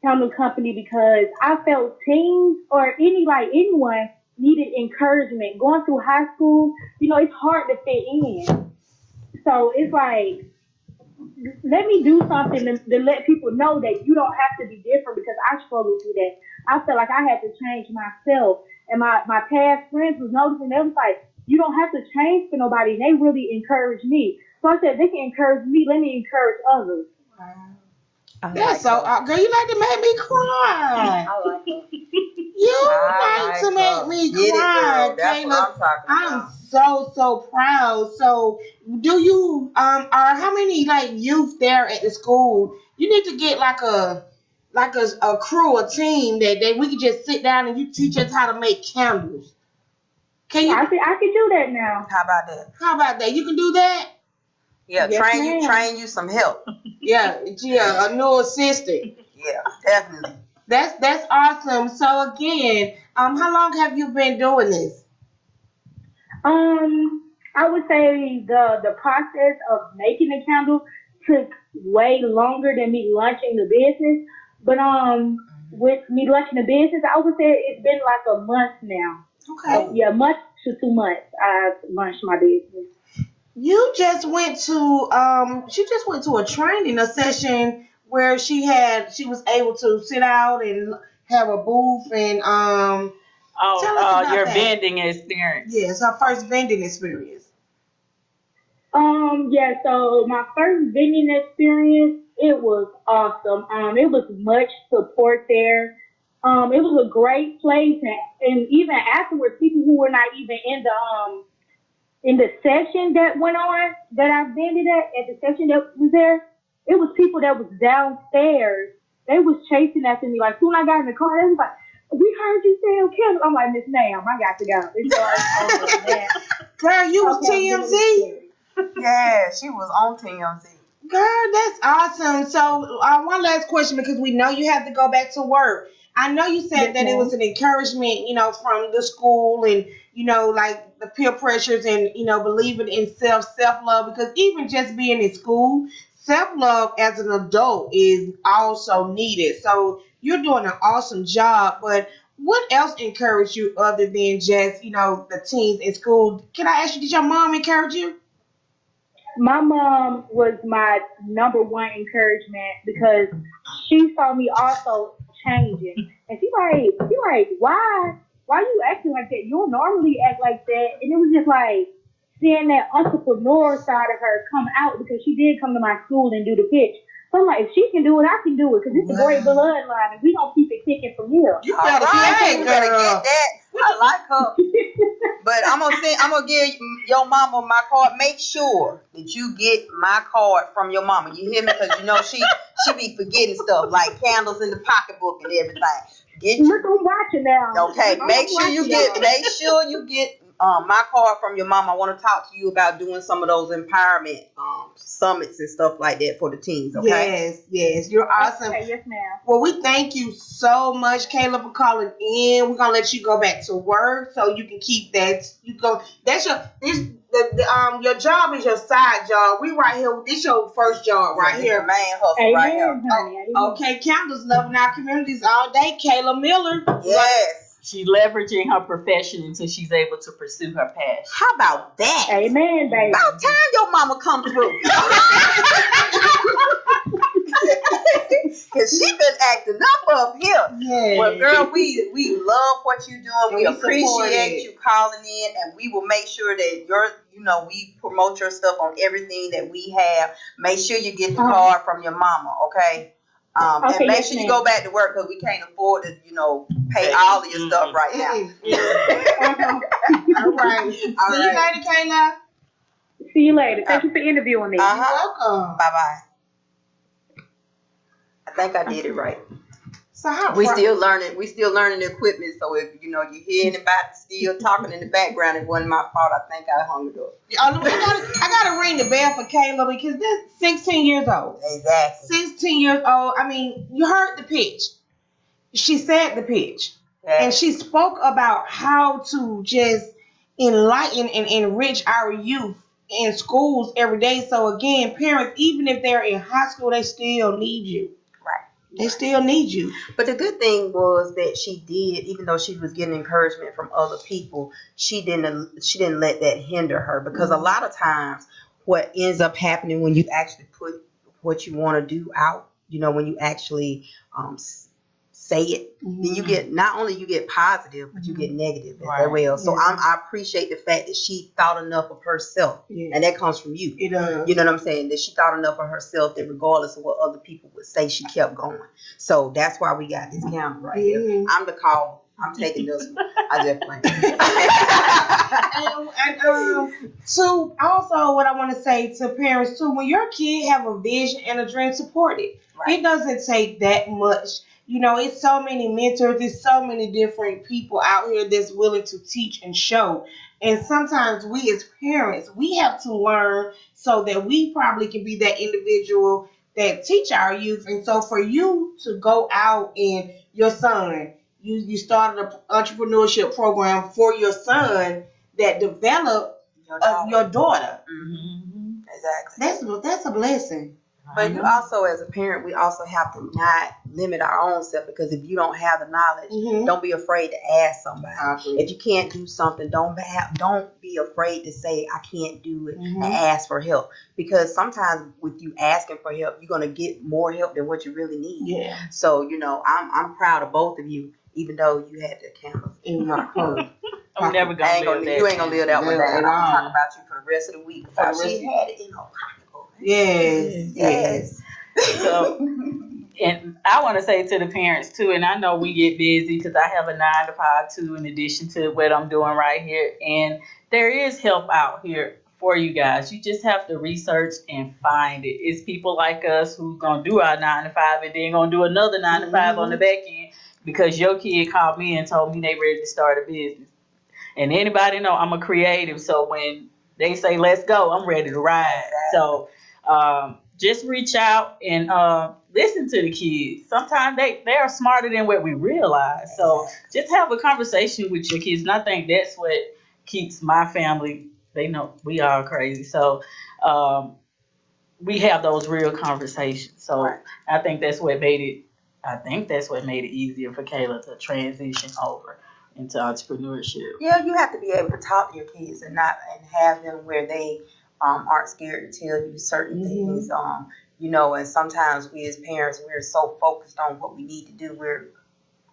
Speaker 5: candle company because I felt teens or anyone needed encouragement. Going through high school, it's hard to fit in. So it's like, let me do something to let people know that you don't have to be different because I struggled through that. I felt like I had to change myself. And my past friends was noticing, they was like, you don't have to change for nobody. And they really encouraged me. So I said, they can encourage me, let me encourage others.
Speaker 2: Wow.
Speaker 1: That's so, girl, you like to make me cry.
Speaker 2: I like her.
Speaker 1: You like to make me cry,
Speaker 2: That's
Speaker 1: Kayla.
Speaker 2: what I'm talking
Speaker 1: I'm
Speaker 2: about.
Speaker 1: so proud. So, do you are how many youth there at the school? You need to get like a crew, a team that we could just sit down and you teach us how to make candles. Can you?
Speaker 5: I can do that now.
Speaker 2: How about that?
Speaker 1: How about that? You can do that.
Speaker 2: Yeah,
Speaker 5: Yes,
Speaker 2: train you some help.
Speaker 1: Yeah, a new assistant.
Speaker 2: Yeah, definitely.
Speaker 1: That's awesome. So again, how long have you been doing this?
Speaker 5: I would say the process of making the candle took way longer than me launching the business. But with me launching the business, I would say it's been like a month now.
Speaker 1: Okay.
Speaker 5: Yeah, month to 2 months I've launched my business.
Speaker 1: You just went to she just went to a training, a session where she was able to sit out and have a booth and tell us about
Speaker 3: your
Speaker 1: that.
Speaker 3: vending experience.
Speaker 1: Yes, her first vending experience.
Speaker 5: Yeah, so my first vending experience, it was awesome. It was much support there. It was a great place, and even afterwards, people who were not even in the session that went on, that I vended at the session that was there, it was people that was downstairs. They was chasing after me. Like, soon I got in the car, they was like, we heard you sell candles. I'm like, Miss Ma'am, I got to go. It's already
Speaker 1: Girl, you was TMZ?
Speaker 2: Yeah, she was on TMZ.
Speaker 1: Girl, that's awesome. So one last question, because we know you have to go back to work. I know you said that it was an encouragement, from the school and, like the peer pressures and, believing in self-love, because even just being in school, self-love as an adult is also needed. So you're doing an awesome job, but what else encouraged you other than just, the teens in school? Can I ask you, did your mom encourage you?
Speaker 5: My mom was my number one encouragement because she saw me also changing. And she like, why you acting like that? You don't normally act like that. And it was just like seeing that entrepreneur side of her come out, because she did come to my school and do the pitch. So I'm like, if she can do it, I can do it, because it's a great bloodline, and we gonna keep it kicking from here.
Speaker 1: You better
Speaker 2: You better get that. I like her. But I'm gonna give your mama my card. Make sure that you get my card from your mama. You hear me? Because she be forgetting stuff like candles in the pocketbook and everything.
Speaker 5: Look, I'm watching now.
Speaker 2: Okay, make sure you get my card from your mom. I want to talk to you about doing some of those empowerment summits and stuff like that for the teens. Okay.
Speaker 1: Yes, you're awesome.
Speaker 5: Okay, yes, ma'am.
Speaker 1: Well, we thank you so much, Kayla, for calling in. We're gonna let you go back to work so you can keep that. That's your job is your side job. We right here. This your first job right here.
Speaker 2: Man hustle right here.
Speaker 5: Honey,
Speaker 1: Okay, Candles, loving our communities all day. Kayla Miller.
Speaker 2: Yes.
Speaker 3: She's leveraging her profession until she's able to pursue her passion.
Speaker 2: How about that?
Speaker 5: Amen, baby.
Speaker 2: About time your mama come through. Cause she been acting up here.
Speaker 1: Yeah.
Speaker 2: Well, girl, we love what you're doing. We
Speaker 1: We support
Speaker 2: appreciate
Speaker 1: it.
Speaker 2: you calling in, and we will make sure that we promote your stuff on everything that we have. Make sure you get the card from your mama, okay?
Speaker 5: Okay,
Speaker 2: And make
Speaker 5: yes,
Speaker 2: sure you
Speaker 5: ma'am.
Speaker 2: go back to work because we can't afford to, pay all of your stuff right now.
Speaker 1: All right. See you later, Kayla.
Speaker 5: See you later. Thank you for interviewing me.
Speaker 1: You're welcome.
Speaker 2: Bye bye. I think I did it right.
Speaker 1: So how
Speaker 2: We still learning the equipment. So if you hear anybody still talking in the background, it wasn't my fault. I think I hung it up.
Speaker 1: I gotta ring the bell for Kayla because that's 16 years old.
Speaker 2: Exactly.
Speaker 1: 16 years old. I mean, you heard the pitch. She said the pitch.
Speaker 2: Yeah.
Speaker 1: And she spoke about how to just enlighten and enrich our youth in schools every day. So again, parents, even if they're in high school, they still need you.
Speaker 2: Right.
Speaker 1: They still need you.
Speaker 2: But the good thing was that she did, even though she was getting encouragement from other people, she didn't let that hinder her, because a lot of times what ends up happening when you actually put what you want to do out, when you actually say it, then you get, not only you get positive, but you get negative as well. So I appreciate the fact that she thought enough of herself, and that comes from you.
Speaker 1: It does.
Speaker 2: You know what I'm saying? That she thought enough of herself that regardless of what other people would say, she kept going. So that's why we got this camera right here. I'm the call. I'm taking this one. I just playing.
Speaker 1: So also what I want to say to parents too, when your kid have a vision and a dream, support it. It doesn't take that much. It's so many mentors, there's so many different people out here that's willing to teach and show. And sometimes we as parents, we have to learn so that we probably can be that individual that teach our youth. And so for you to go out and your son, you started an entrepreneurship program for your son that developed your daughter.
Speaker 2: Mm-hmm. Exactly.
Speaker 1: That's a blessing.
Speaker 2: But you also, as a parent, we also have to not limit our own self, because if you don't have the knowledge, don't be afraid to ask somebody. If you can't do something, don't be afraid to say I can't do it and ask for help, because sometimes with you asking for help, you're gonna get more help than what you really need. Yeah. So I'm proud of both of you, even though you had to count in my home.
Speaker 3: I'm never gonna live that.
Speaker 2: You ain't gonna live that one down. I'm gonna talk about you for the rest of the week. She had it in her pocket.
Speaker 1: Yes.
Speaker 3: So, and I want to say to the parents too, and I know we get busy because I have a 9 to 5 too, in addition to what I'm doing right here. And there is help out here for you guys. You just have to research and find it. It's people like us who's gonna do our 9 to 5 and then gonna do another 9 to 5 on the back end because your kid called me and told me they ready to start a business. And anybody know I'm a creative, so when they say let's go, I'm ready to ride. So just reach out and listen to the kids. Sometimes they are smarter than what we realize. So just have a conversation with your kids. And I think that's what keeps my family, they know we are crazy. So we have those real conversations. So I think that's what made it easier for Kayla to transition over into entrepreneurship.
Speaker 2: Yeah, you have to be able to talk to your kids and have them where they aren't scared to tell you certain things. And sometimes we as parents, we're so focused on what we need to do.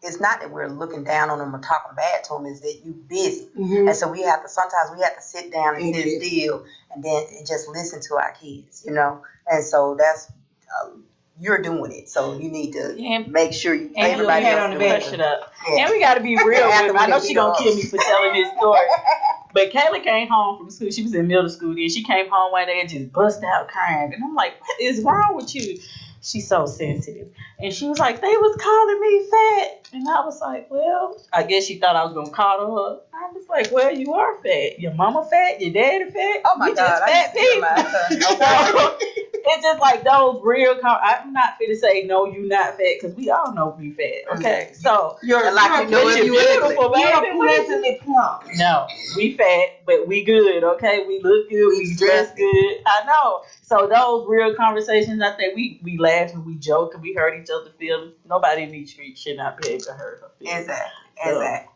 Speaker 2: It's not that we're looking down on them or talking bad to them, it's that you're busy. And so sometimes we have to sit down and sit still and then just listen to our kids, And so that's, you're doing it. So you need to make sure everybody else
Speaker 3: push it up. Yeah. And we got to be real with them. I know she's going to kill me for telling this story. But Kayla came home from school. She was in middle school then. She came home one day and just bust out crying. And I'm like, what is wrong with you? She's so sensitive. And she was like, they was calling me fat. And I was like, well, I guess she thought I was going to call her. I was like, well, you are fat. Your mama fat, your daddy fat.
Speaker 2: Oh my God.
Speaker 3: Just fat people. So, it's just like those real, I'm not fit to say, no, you not fat, because we all know we fat, okay? So,
Speaker 2: you're
Speaker 3: beautiful, baby.
Speaker 1: You're pleasantly plump.
Speaker 3: No, we fat, but we good, okay? We look good, we dress good. I know. So those real conversations, I think we laugh and we joke and we hurt each other's feelings. Nobody in these streets should not be able to hurt her feelings.
Speaker 2: Exactly.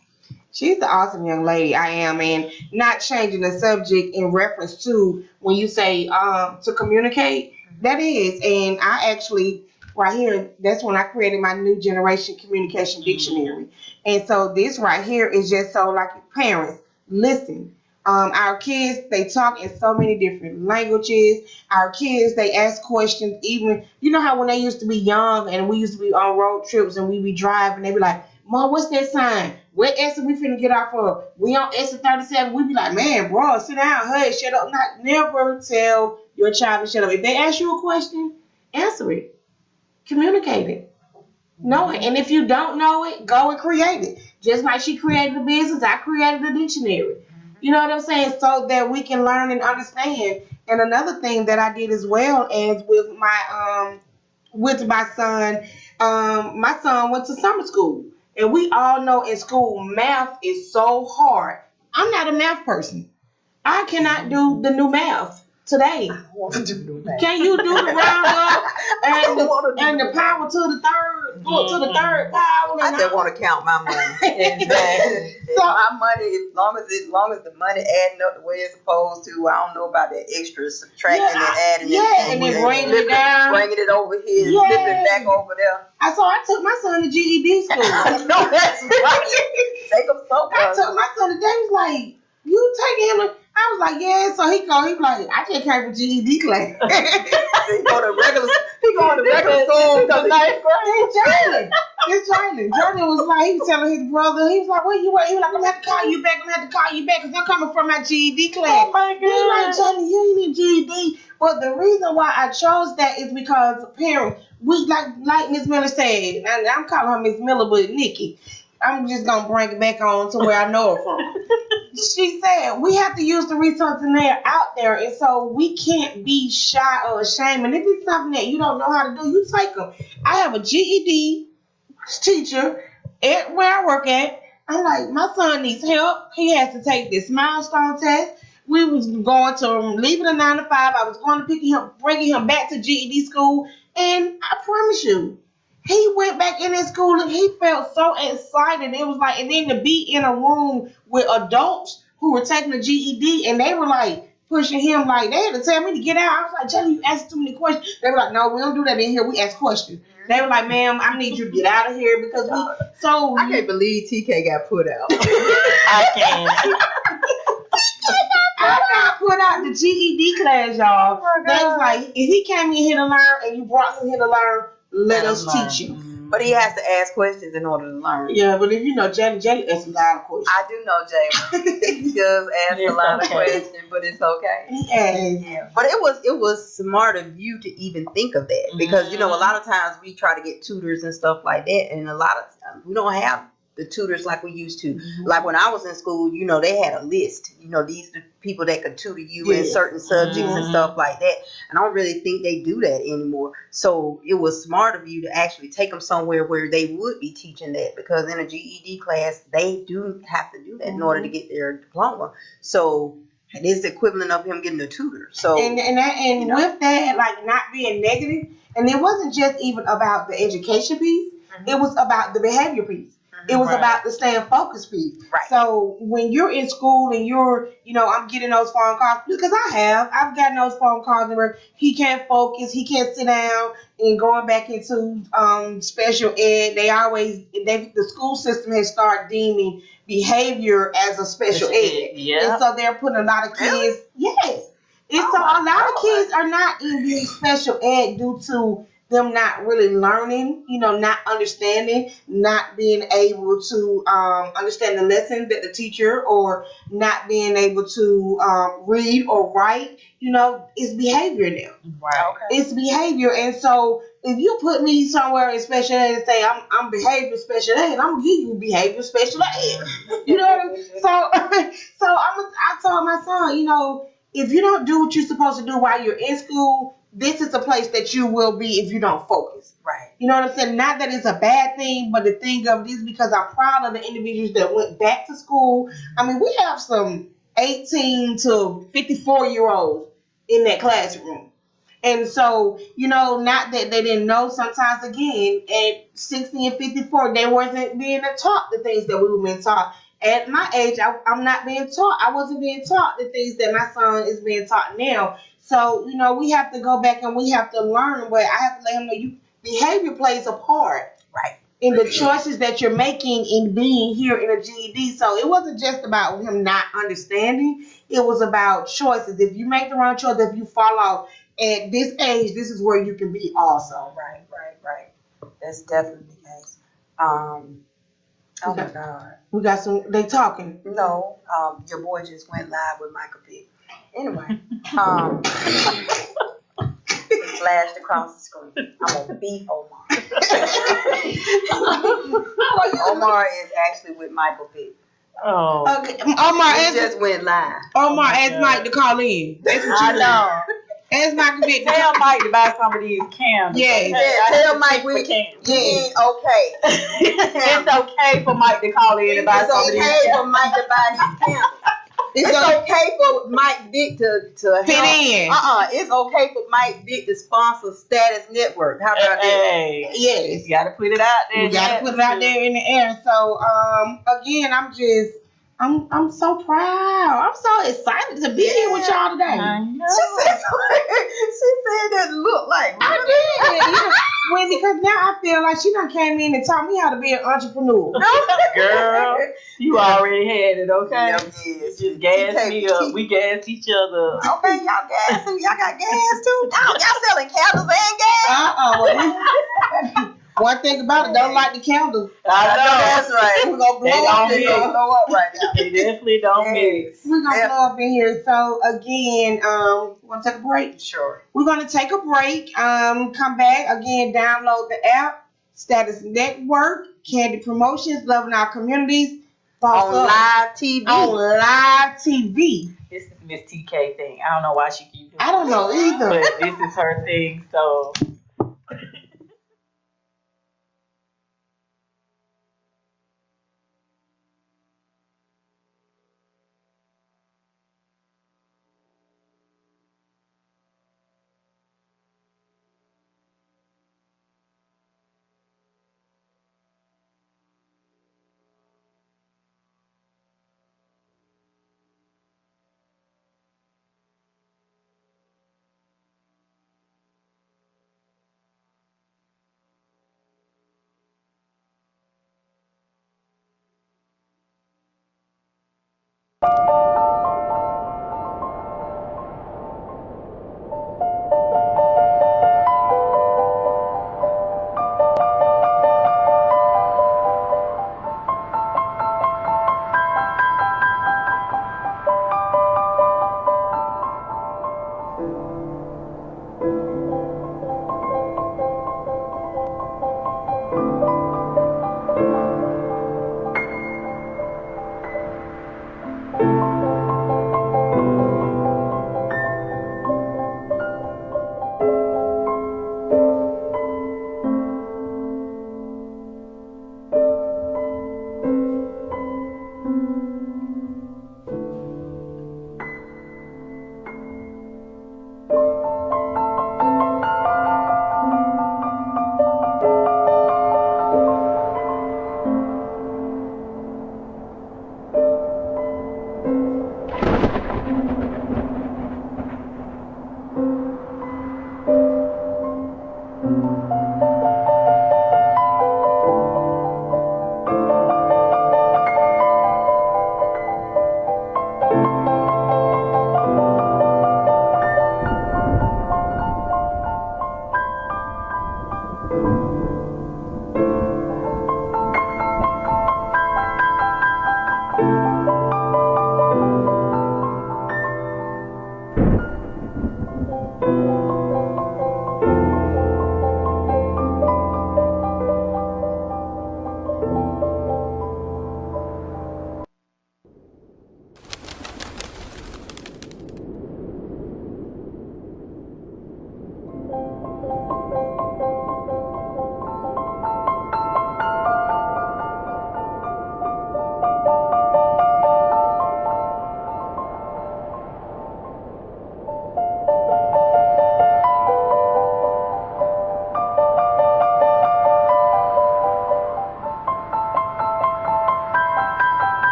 Speaker 1: She's the awesome young lady, I am, and not changing the subject in reference to when you say to communicate, that is, and I actually right here, that's when I created my new generation communication dictionary. And so this right here is just so like parents, listen. Our kids, they talk in so many different languages. Our kids, they ask questions. Even, you know how when they used to be young and we used to be on road trips and we be driving, they be like, Mom, what's that sign? What exit we finna get off of? We on exit 37. We be like, man, bro, sit down, hush, shut up. Not never tell your child to shut up. If they ask you a question, answer it. Communicate it. Know it. And if you don't know it, go and create it. Just like she created a business, I created a dictionary. You know what I'm saying? So that we can learn and understand. And another thing that I did as well as with my son went to summer school. And we all know in school math is so hard. I'm not a math person. I cannot do the new math today.
Speaker 4: I want to do that.
Speaker 1: Can you do the roundup and the power to the third power?
Speaker 2: I just want to count my money.
Speaker 4: Exactly.
Speaker 1: So-
Speaker 4: My money, as long as the money adding up the way it's supposed to, I don't know about that extra subtracting and adding
Speaker 1: and then bringing it down.
Speaker 4: bringing it over here,
Speaker 1: Yeah.
Speaker 4: flipping it back over there.
Speaker 1: So I took my son to GED school.
Speaker 4: I know that's right. Take them so
Speaker 1: I
Speaker 4: close.
Speaker 1: took my son today. He was like, you taking him? I was like, yeah. So he was like, I just came for GED class.
Speaker 4: He go to regular school because ninth grade.
Speaker 1: It's Jordan. Jordan was like, he was telling his brother, he was like, where you at? He was like, I'm gonna have to call you back. Because I'm coming from my GED class.
Speaker 3: Oh my
Speaker 1: He was like,
Speaker 3: God.
Speaker 1: Jordan, you ain't need GED. But the reason why I chose that is because parents, we like Miss Miller said, and I'm calling her Miss Miller, but Nikki. I'm just gonna bring it back on to where I know her from. She said we have to use the resources that are out there, and so we can't be shy or ashamed. And if it's something that you don't know how to do, you take them. I have a GED teacher at where I work at. I'm like, my son needs help. He has to take this milestone test. We was going to leaving a 9 to 5. I was going to bringing him back to GED school, and I promise you, he went back in his school and he felt so excited. It was like, and then to be in a room with adults who were taking the GED and they were like pushing him, like they had to tell me to get out. I was like, Jelly, you asked too many questions. They were like, no, we don't do that in here. We ask questions. They were like, ma'am, I need you to get out of here because
Speaker 2: I can't believe TK got put out.
Speaker 3: I can.
Speaker 1: I got put out the GED class, y'all. They was like, if he came in here to learn and you brought him here to learn, let us teach you.
Speaker 4: But he has to ask questions in order to learn.
Speaker 1: Yeah, but if you know Jelly asks a lot of questions.
Speaker 4: I do know Jay. He does ask a lot of questions, but it's okay.
Speaker 1: He asks.
Speaker 4: Yeah.
Speaker 2: But it was smart of you to even think of that because a lot of times we try to get tutors and stuff like that, and a lot of times we don't have the tutors like we used to. Like when I was in school, they had a list. These are the people that could tutor you in certain subjects and stuff like that. And I don't really think they do that anymore. So it was smart of you to actually take them somewhere where they would be teaching that, because in a GED class they do have to do that in order to get their diploma. So it is the equivalent of him getting a tutor. So
Speaker 1: And with that, like not being negative, and it wasn't just even about the education piece. It was about the behavior piece. It was about the staying focused piece.
Speaker 2: Right.
Speaker 1: So when you're in school and you're, I'm getting those phone calls because I've gotten those phone calls where he can't focus, he can't sit down, and going back into special ed, the school system has started deeming behavior as a special ed.
Speaker 3: Yeah.
Speaker 1: And so they're putting a lot of kids, yes. And so a lot of kids are not in the special ed due to them not really learning, not understanding, not being able to understand the lesson that the teacher, or not being able to read or write. It's behavior now.
Speaker 3: Right.
Speaker 1: It's behavior. And so if you put me somewhere in special ed and say I'm behavior special ed, I'm gonna give you behavior special ed. You know what I mean? So I told my son, if you don't do what you're supposed to do while you're in school, this is a place that you will be if you don't focus.
Speaker 2: right.
Speaker 1: You know what I'm saying? Not that it's a bad thing, but the thing of this, because I'm proud of the individuals that went back to school. I mean, we have some 18 to 54-year-olds in that classroom. And so, not that they didn't know, sometimes again, at 60 and 54, they wasn't being taught the things that we were being taught. At my age, I'm not being taught. I wasn't being taught the things that my son is being taught now. So, we have to go back and we have to learn. But I have to let him know, behavior plays a part
Speaker 2: Right.
Speaker 1: in the choices that you're making in being here in a GED. So it wasn't just about him not understanding. It was about choices. If you make the wrong choice, if you fall off at this age, this is where you can be also.
Speaker 4: Right. That's definitely the case. Oh my God.
Speaker 1: We got some, they talking.
Speaker 4: No, your boy just went live with Michael Vick. Anyway, it flashed across the screen. I'm gonna beat Omar. Omar is actually with Michael Vick.
Speaker 3: Oh,
Speaker 1: Okay, Omar,
Speaker 4: He
Speaker 1: ask,
Speaker 4: just went live.
Speaker 1: Omar asked Mike to call in. That's what
Speaker 3: I
Speaker 1: you
Speaker 3: know.
Speaker 1: Ask Mike to be.
Speaker 3: Tell Mike to buy some of these candles.
Speaker 1: Yes.
Speaker 3: okay?
Speaker 4: Yeah,
Speaker 3: I
Speaker 4: tell
Speaker 3: have to
Speaker 4: Mike
Speaker 3: speak
Speaker 4: we
Speaker 3: for candles.
Speaker 1: Yes.
Speaker 4: okay.
Speaker 3: It's okay for Mike to call in and buy
Speaker 4: It's
Speaker 3: some of these
Speaker 4: okay for
Speaker 3: candles.
Speaker 4: Mike to buy these candles. It's okay for Mike Vick to
Speaker 1: Fit
Speaker 4: help.
Speaker 1: in.
Speaker 4: It's okay for Mike Vick to sponsor Status Network. How about that?
Speaker 3: Hey,
Speaker 1: Yes.
Speaker 3: you gotta put it out there.
Speaker 1: We gotta put it out there in the air. So again, I'm so proud. I'm so excited to be here with y'all today.
Speaker 3: I know.
Speaker 4: She said that look like
Speaker 1: I did. You know, well, because now I feel like she done came in and taught me how to be an entrepreneur.
Speaker 3: Girl, you already had it, okay?
Speaker 4: Yeah,
Speaker 3: You
Speaker 4: yes.
Speaker 3: just gas me up. We gas each other.
Speaker 4: Okay, y'all gas too. Y'all got gas too. Y'all selling candles and gas.
Speaker 1: One thing about it, don't light the candles.
Speaker 3: I know.
Speaker 4: That's right.
Speaker 1: We're gonna
Speaker 3: They
Speaker 1: blow
Speaker 3: don't
Speaker 1: up in
Speaker 3: mix.
Speaker 1: here.
Speaker 4: Gonna blow up right now.
Speaker 3: They definitely don't mix.
Speaker 1: We're gonna
Speaker 4: Yeah.
Speaker 1: blow up in here. So again, wanna take a break?
Speaker 4: Sure.
Speaker 1: We're gonna take a break. Come back again. Download the app, Status Network, Candy Promotions, loving our communities.
Speaker 4: On live TV.
Speaker 1: On live TV.
Speaker 3: This is Miss TK thing. I don't know why she keep doing
Speaker 1: I don't know either.
Speaker 3: but this is her thing, so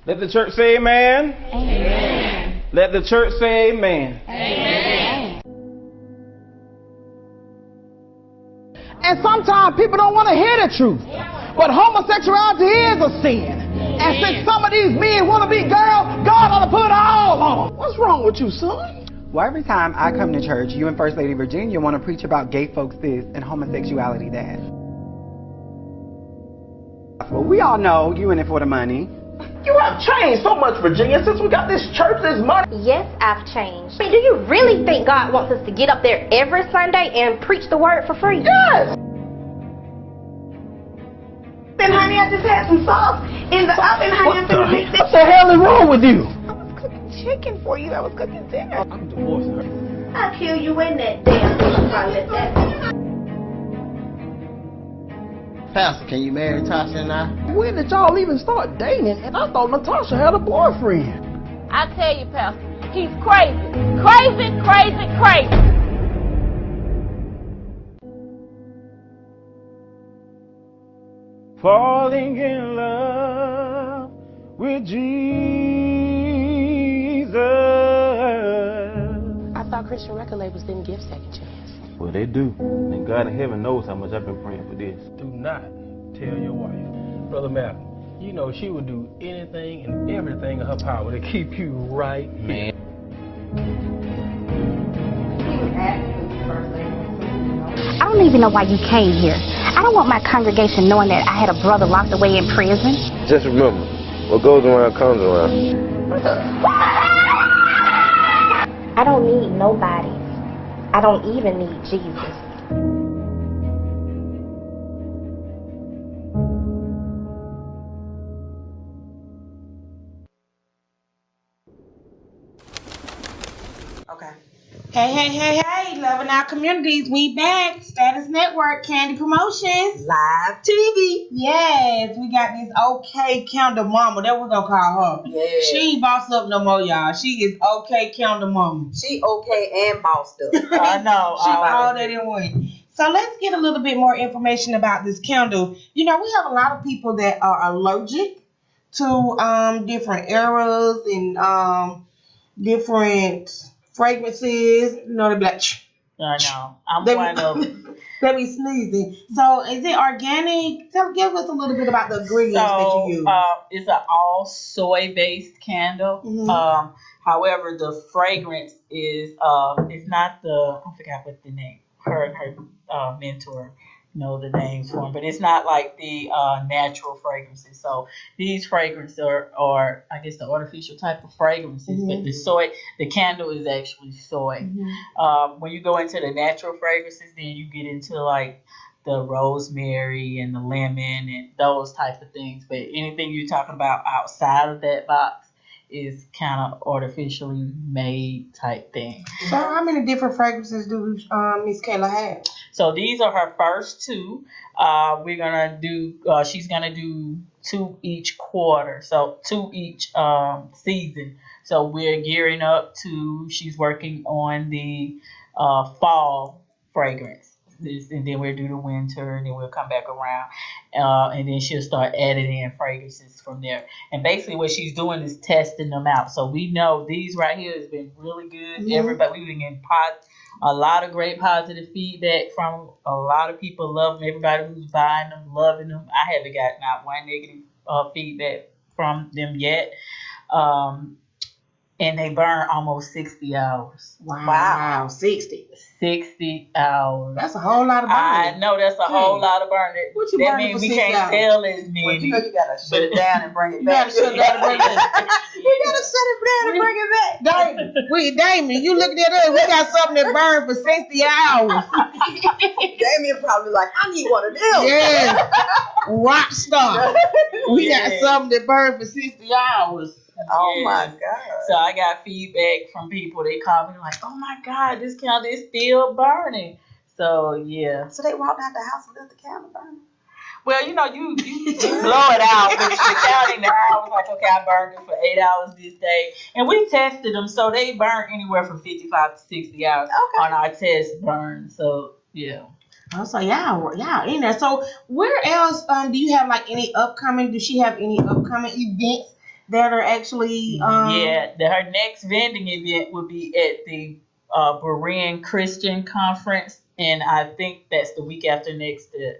Speaker 6: Let the church say amen. Amen. Let the church say amen.
Speaker 7: Amen. And sometimes people don't want to hear the truth. But homosexuality is a sin. And since some of these men want to be girls, God ought to put it all on them. What's wrong with you, son?
Speaker 8: Well, every time I come to church, you and First Lady Virginia want to preach about gay folks this and homosexuality that. Well, we all know you in it for the money.
Speaker 7: You have changed so much, Virginia, since we got this church, this money.
Speaker 9: Yes, I've changed. I mean, do you really think God wants us to get up there every Sunday and preach the word for free?
Speaker 7: Yes. Then, honey, I just had some sauce in the oven, honey. What the hell is wrong with you? I was cooking chicken for you. I was cooking dinner.
Speaker 6: I'm divorcing her.
Speaker 9: I'll kill you in that damn toilet.
Speaker 10: Pastor, can you marry Tasha and I?
Speaker 7: When did y'all even start dating? And I thought Natasha had a boyfriend.
Speaker 11: I tell you, Pastor, he's crazy. Crazy, crazy, crazy.
Speaker 6: Falling in love with Jesus.
Speaker 11: I thought Christian record labels didn't give second chance.
Speaker 6: Well, they do. And God in heaven knows how much I've been praying for this.
Speaker 12: Do not tell your wife. Brother Malcolm, you know she would do anything and everything in her power to keep you right here.
Speaker 13: I don't even know why you came here. I don't want my congregation knowing that I had a brother locked away in prison.
Speaker 14: Just remember, what goes around comes around.
Speaker 9: I don't need nobody. I don't even need Jesus.
Speaker 2: Okay.
Speaker 1: Hey, loving our communities. We back. Status Network, Candy Promotions.
Speaker 2: Live TV.
Speaker 1: Yes, we got this okay calendar mama. That we're gonna call her.
Speaker 2: Yeah.
Speaker 1: She ain't bossed up no more, y'all. She is okay calendar mama.
Speaker 2: She okay and bossed up.
Speaker 1: I know. She all that in one. So let's get a little bit more information about this candle. You know, we have a lot of people that are allergic to different eras and different fragrances. You know, they be like,
Speaker 3: I know. I'm one of them.
Speaker 1: Let me sneezing. So, is it organic? Give us a little bit about the ingredients that you use.
Speaker 3: It's an all soy based candle.
Speaker 1: Mhm.
Speaker 3: However, the fragrance is it's not the I forgot what the name. Her mentor know the names for them, but it's not like the natural fragrances. So these fragrances are I guess the artificial type of fragrances, but the candle is actually soy. When you go into the natural fragrances, then you get into like the rosemary and the lemon and those type of things. But anything you're talking about outside of that box is kind of artificially made type thing.
Speaker 1: So how many different fragrances do Miss Kayla have?
Speaker 3: So these are her first two. We're gonna do. She's gonna do 2 each quarter. So 2 each season. So we're gearing up to. She's working on the fall fragrance. And then we'll do the winter, and then we'll come back around, and then she'll start adding in fragrances from there. And basically, what she's doing is testing them out. So we know these right here has been really good. Everybody, we've been getting a lot of great positive feedback from a lot of people. Love them. Everybody who's buying them, loving them. I haven't got not one negative feedback from them yet. And they burn almost 60 hours.
Speaker 1: Wow. 60
Speaker 3: hours.
Speaker 1: That's a whole lot of burning.
Speaker 3: I know that's a whole lot of burning.
Speaker 1: What you
Speaker 3: that
Speaker 1: burning
Speaker 3: means
Speaker 1: for
Speaker 3: we
Speaker 1: 6
Speaker 3: can't
Speaker 1: hours?
Speaker 3: sell as many.
Speaker 4: Well, you know you gotta shut it down and bring it back.
Speaker 1: You gotta shut it down and bring it back.
Speaker 4: You gotta shut it down and bring it back.
Speaker 1: Damon, you looking at us. We got something that burned for 60 hours.
Speaker 4: Damien probably like, I need one of them.
Speaker 1: Yeah. Rock star. We got something that burned for 60 hours.
Speaker 4: Oh my God.
Speaker 3: So I got feedback from people. They called me like, oh my God, this candle is still burning. So yeah.
Speaker 4: So they walked out the house and left the candle burning?
Speaker 3: Well, you know, you blow it out, but you're counting the hours. Like, okay, I burned it for 8 hours this day. And we tested them, so they burn anywhere from 55 to 60 hours on our test burn. So yeah.
Speaker 1: Oh, so y'all in there. So where else do you have like any upcoming? Does she have any upcoming events that are actually
Speaker 3: her next vending event will be at the Berean Christian Conference, and I think that's the week after next, the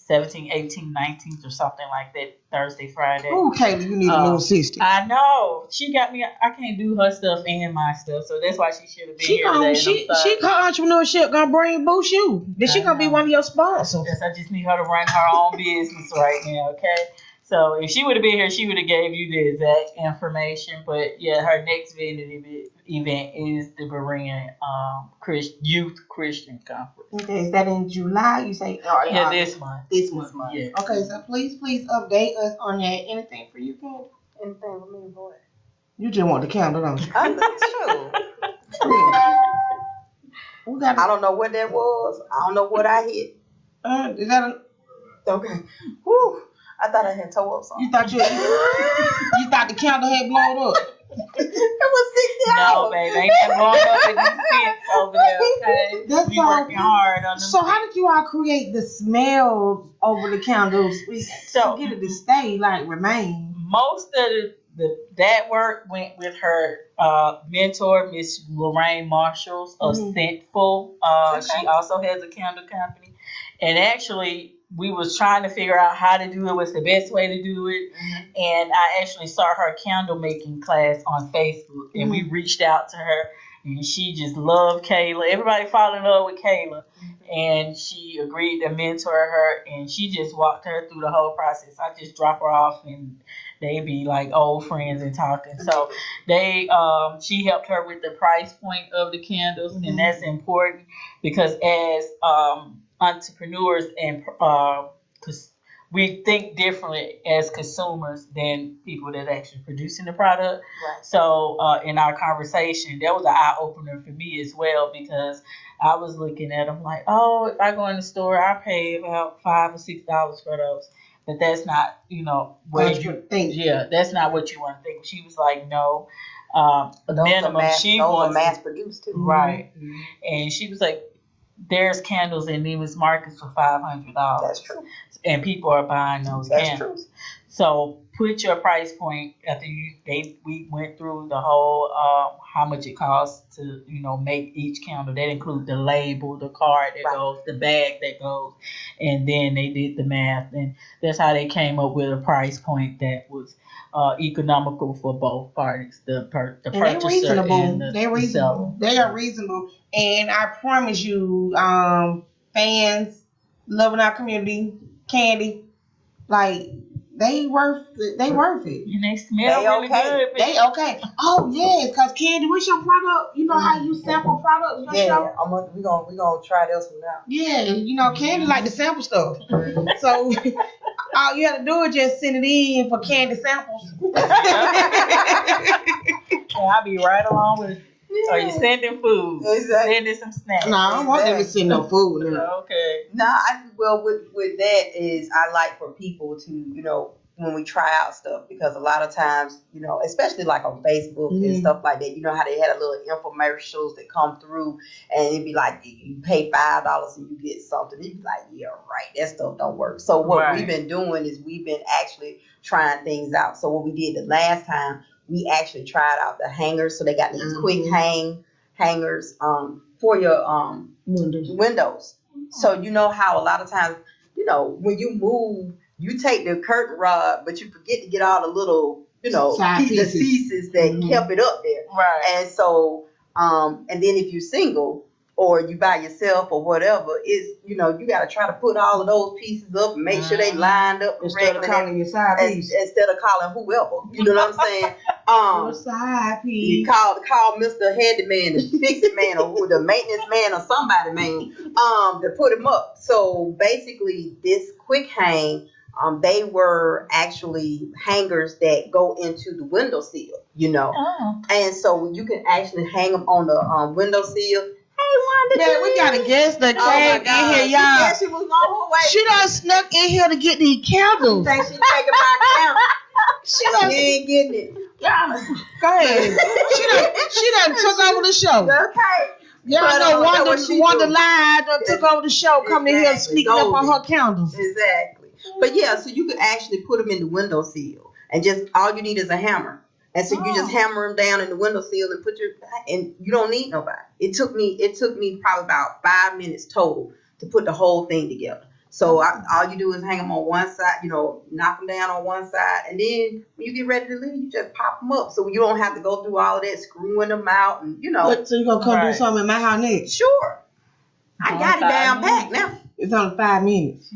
Speaker 3: 17th, 18th, 19th or something like that, Thursday, Friday.
Speaker 1: Oh, Kayla, you need a little sister.
Speaker 3: I know. She got me. I can't do her stuff and my stuff, so that's why she should have been here today.
Speaker 1: She her entrepreneurship gonna bring boost you. Then she gonna be one of your sponsors.
Speaker 3: Yes, I just need her to run her own business right now, okay? So if she would have been here, she would have gave you the exact information. But yeah, her next event is the Berean Youth Christian Conference.
Speaker 1: Okay, is that in July? You say?
Speaker 3: Yeah, this month.
Speaker 1: This month.
Speaker 3: Yeah.
Speaker 1: Okay, so please update us on that. Anything for you, Candy?
Speaker 4: Anything for me, boy?
Speaker 1: You just want the candle, don't you?
Speaker 4: That's true. I don't know what that was. I don't know what I hit.
Speaker 1: Is that
Speaker 4: okay? Whew. I thought I had tore up something.
Speaker 1: You thought the candle had blown up.
Speaker 4: It was 60 hours.
Speaker 3: No, baby, ain't that blown up in these pits over there, okay?
Speaker 1: That's
Speaker 3: we working hard on them.
Speaker 1: So how did you all create the smell over the candles to get it to stay, like remain?
Speaker 3: Most of that work went with her mentor, Miss Lorraine Marshall of Scentful. She also has a candle company. And actually, we was trying to figure out how to do it, what's the best way to do it. And I actually saw her candle making class on Facebook, and we reached out to her, and she just loved Kayla. Everybody fell in love with Kayla, and she agreed to mentor her, and she just walked her through the whole process. I just drop her off, and they be like old friends and talking. So she helped her with the price point of the candles, and that's important because as entrepreneurs and we think differently as consumers than people that actually producing the product. Right. So in our conversation, that was an eye opener for me as well, because I was looking at them like, oh, if I go in the store, I pay about $5 or $6 for those. But that's not, what you think. Yeah, that's not what you want to think. She was like, no. Minimum. Those are
Speaker 4: mass produced too.
Speaker 3: Right. Mm-hmm. And she was like, there's candles in Neiman's Marcus for $500.
Speaker 4: That's true.
Speaker 3: And people are buying those candles. So put your price point after we went through the whole how much it costs to make each candle. That includes the label, the card that goes, the bag that goes, and then they did the math, and that's how they came up with a price point that was economical for both parties, the purchaser and the
Speaker 1: They're reasonable.
Speaker 3: seller.
Speaker 1: They are reasonable, and I promise you, fans loving our community, Candy, like. They worth it.
Speaker 3: And they smell really good.
Speaker 1: They okay. Oh yes, cause Candy, what's your product? You know how you sample products?
Speaker 4: We gonna try this one out.
Speaker 1: Yeah, Candy like to sample stuff. So all you have to do is just send it in for Candy samples.
Speaker 3: And I'll be right along with it. Are you sending food?
Speaker 4: Exactly.
Speaker 3: Sending some snacks?
Speaker 1: No, I don't want them to send no food.
Speaker 3: Okay.
Speaker 4: With that is I like for people to, when we try out stuff, because a lot of times, especially like on Facebook and stuff like that, how they had a little infomercials that come through and it'd be like, you pay $5 and you get something. You'd be like, yeah, right, that stuff don't work. So what we've been doing is we've been actually trying things out. So what we did the last time, we actually tried out the hangers. So they got these quick hangers for your windows. So you know how a lot of times, when you move, you take the curtain rod, but you forget to get all the little, pieces that kept it up there.
Speaker 3: Right.
Speaker 4: And so, and then if you're single or you by yourself or whatever, it's, you got to try to put all of those pieces up and make sure they lined up
Speaker 1: instead of calling your side piece.
Speaker 4: Instead of calling whoever. You know what I'm saying?
Speaker 1: Your side piece.
Speaker 4: You call Mr. Handyman, the fix-it man, or the maintenance man, or somebody man, to put him up. So basically, this quick hang, they were actually hangers that go into the windowsill, and so you can actually hang them on the windowsill.
Speaker 1: Man, we got a guest that came in here, y'all.
Speaker 4: She was on her way.
Speaker 1: She done snuck in here to get these candles.
Speaker 4: Think she taking my camera? She ain't getting it.
Speaker 1: Yeah. Go ahead. She done took over the show.
Speaker 4: Okay.
Speaker 1: Y'all know Wanda Live done took over the show, coming in here sneaking up on her candles.
Speaker 4: Exactly. But yeah, so you can actually put them in the windowsill, and just all you need is a hammer. And so you just hammer them down in the windowsill and and you don't need nobody. It took me probably about 5 minutes total to put the whole thing together. So all you do is hang them on one side, knock them down on one side, and then when you get ready to leave, you just pop them up. So you don't have to go through all of that screwing them out, and
Speaker 1: So you gonna come do something in my house next?
Speaker 4: Sure. I got it down packed now.
Speaker 1: It's only 5 minutes.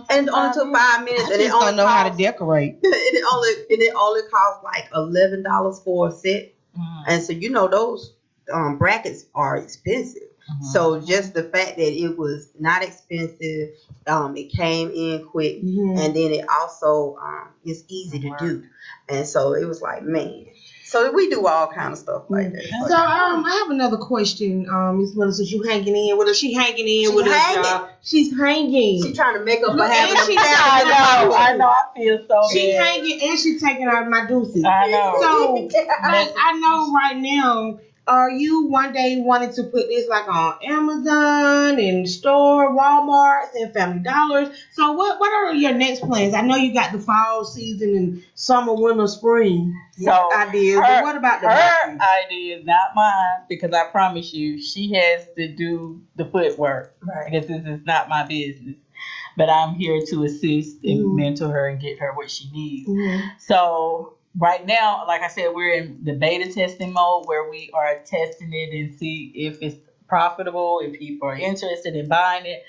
Speaker 4: And it only took 5 minutes.
Speaker 1: I just don't know how to decorate.
Speaker 4: It only costs like $11 for a set. And so those brackets are expensive. So just the fact that it was not expensive, it came in quick, and then it also is easy to do. And so it was like, man. So we do all kind of stuff like that.
Speaker 1: So I have another question, Miss Melissa. You hanging in with us? She hanging in with us, y'all. She's hanging.
Speaker 4: She's trying to make up for having a
Speaker 3: I know. I feel so
Speaker 1: She
Speaker 3: bad.
Speaker 1: hanging and she's taking out my deuces.
Speaker 3: I know.
Speaker 1: So I know right now. Are you one day wanting to put this like on Amazon and store, Walmart and Family Dollars? So what are your next plans? I know you got the fall season and summer, winter, spring ideas. But what about
Speaker 3: her idea is not mine, because I promise you she has to do the footwork.
Speaker 4: Right.
Speaker 3: Because this is not my business. But I'm here to assist and mentor her and get her what she needs. So right now, like I said, we're in the beta testing mode where we are testing it and see if it's profitable, if people are interested in buying it.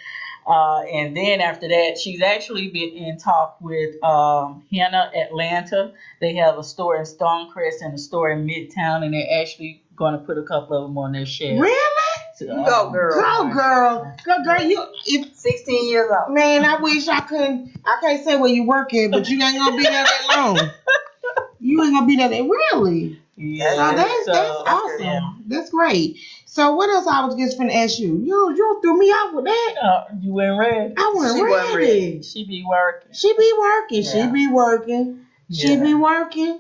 Speaker 3: And then after that, she's actually been in talk with Henna Atlanta. They have a store in Stonecrest and a store in Midtown, and they're actually going to put a couple of them on their shelf.
Speaker 1: Really?
Speaker 4: Go girl.
Speaker 1: Go girl. You
Speaker 4: 16 years old.
Speaker 1: Man, I wish I can't say where you work at, but you ain't gonna be there that long. You ain't gonna be there that really.
Speaker 3: Yeah.
Speaker 1: So that's awesome. Yeah. That's great. So what else I was just finna ask you? You threw me out with that.
Speaker 3: You weren't ready.
Speaker 1: I wasn't ready.
Speaker 3: She be working.
Speaker 1: She be working. Yeah. She be working. Yeah. She be working.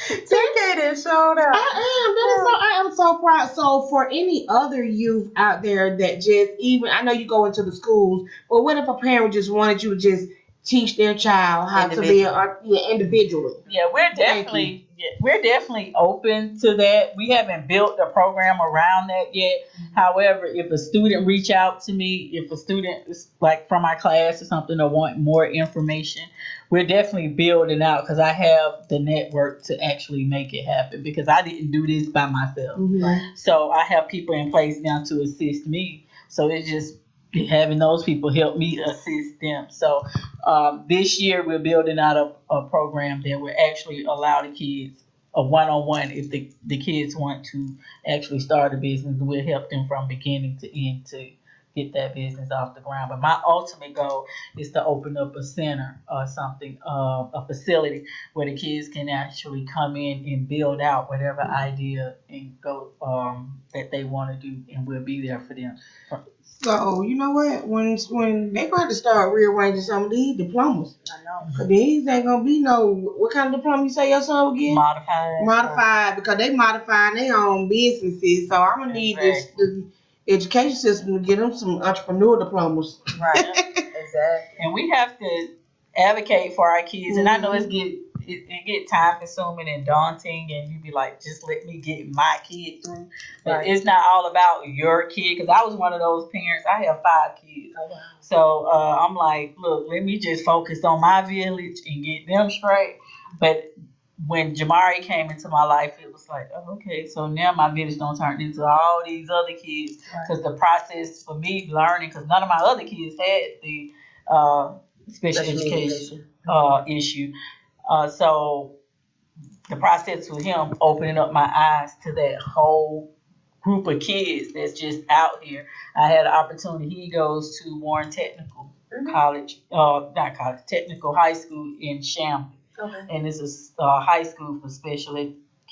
Speaker 4: TK done showed up.
Speaker 1: I am so proud. So for any other youth out there that just even, I know you go into the schools, but what if a parent just wanted you to just teach their child how to be individually?
Speaker 3: Yeah, we're definitely open to that. We haven't built a program around that yet. However, if a student reach out to me, if a student is like from my class or something or want more information, we're definitely building out because I have the network to actually make it happen because I didn't do this by myself.
Speaker 1: Mm-hmm.
Speaker 3: So I have people in place now to assist me. So it's just having those people help me assist them. So this year we're building out a program that will actually allow the kids a one-on-one if the kids want to actually start a business. We'll help them from beginning to end to get that business off the ground. But my ultimate goal is to open up a center or something, a facility where the kids can actually come in and build out whatever idea and go that they want to do, and we'll be there for them.
Speaker 1: So you know what? When they going to have to start rearranging some of these diplomas.
Speaker 3: I know.
Speaker 1: Cause these ain't gonna be no. What kind of diploma you say your son again?
Speaker 3: Modified.
Speaker 1: Because they modifying their own businesses. So I'm gonna need the education system to get them some entrepreneur diplomas.
Speaker 4: Right. Exactly.
Speaker 3: And we have to advocate for our kids. And I know it get time consuming and daunting, and you be like, just let me get my kid through. But it's not all about your kid, because I was one of those parents. I have 5 kids.
Speaker 4: Oh, wow.
Speaker 3: So I'm like, look, let me just focus on my village and get them straight. But when Jamari came into my life, it was like, oh, okay, so now my village don't turn into all these other kids, because the process for me learning, because none of my other kids had the special education issue. So the process with him opening up my eyes to that whole group of kids that's just out here. I had an opportunity. He goes to Warren Technical Technical High School in Shamley.
Speaker 4: Okay.
Speaker 3: And it's a high school for kids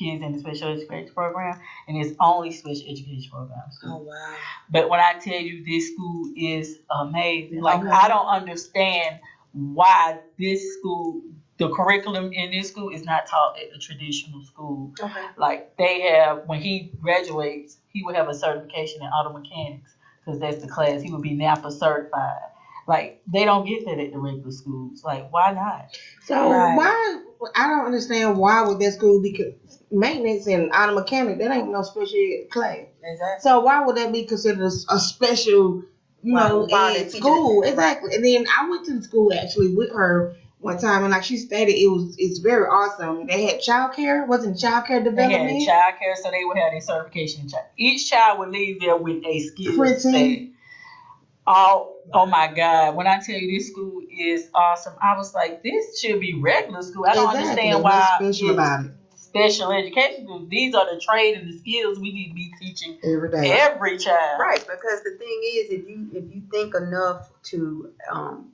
Speaker 3: in the special education program, and it's only special education programs.
Speaker 4: Oh, wow.
Speaker 3: But when I tell you this school is amazing, like I don't understand why this school, the curriculum in this school is not taught at the traditional school.
Speaker 4: Okay.
Speaker 3: Like they have, when he graduates, he will have a certification in auto mechanics, because that's the class. He will be NAPA certified. Like, they don't get that at the regular schools. Like, why not?
Speaker 1: So why? I don't understand why would that school be maintenance and auto mechanic? That ain't no special ed class.
Speaker 4: Exactly.
Speaker 1: So why would that be considered a special, ed school? Exactly. And then I went to the school actually with her one time, and like she stated, it's very awesome. They had childcare. Wasn't childcare development?
Speaker 3: They had childcare, so they would have their certification. Each child would leave there with a skill set. Oh my God. When I tell you this school is awesome, I was like, this should be regular school. I don't understand why
Speaker 1: special about it.
Speaker 3: Special education school. These are the trade and the skills we need to be teaching
Speaker 1: every day.
Speaker 3: Every child.
Speaker 4: Right, because the thing is, if you think enough to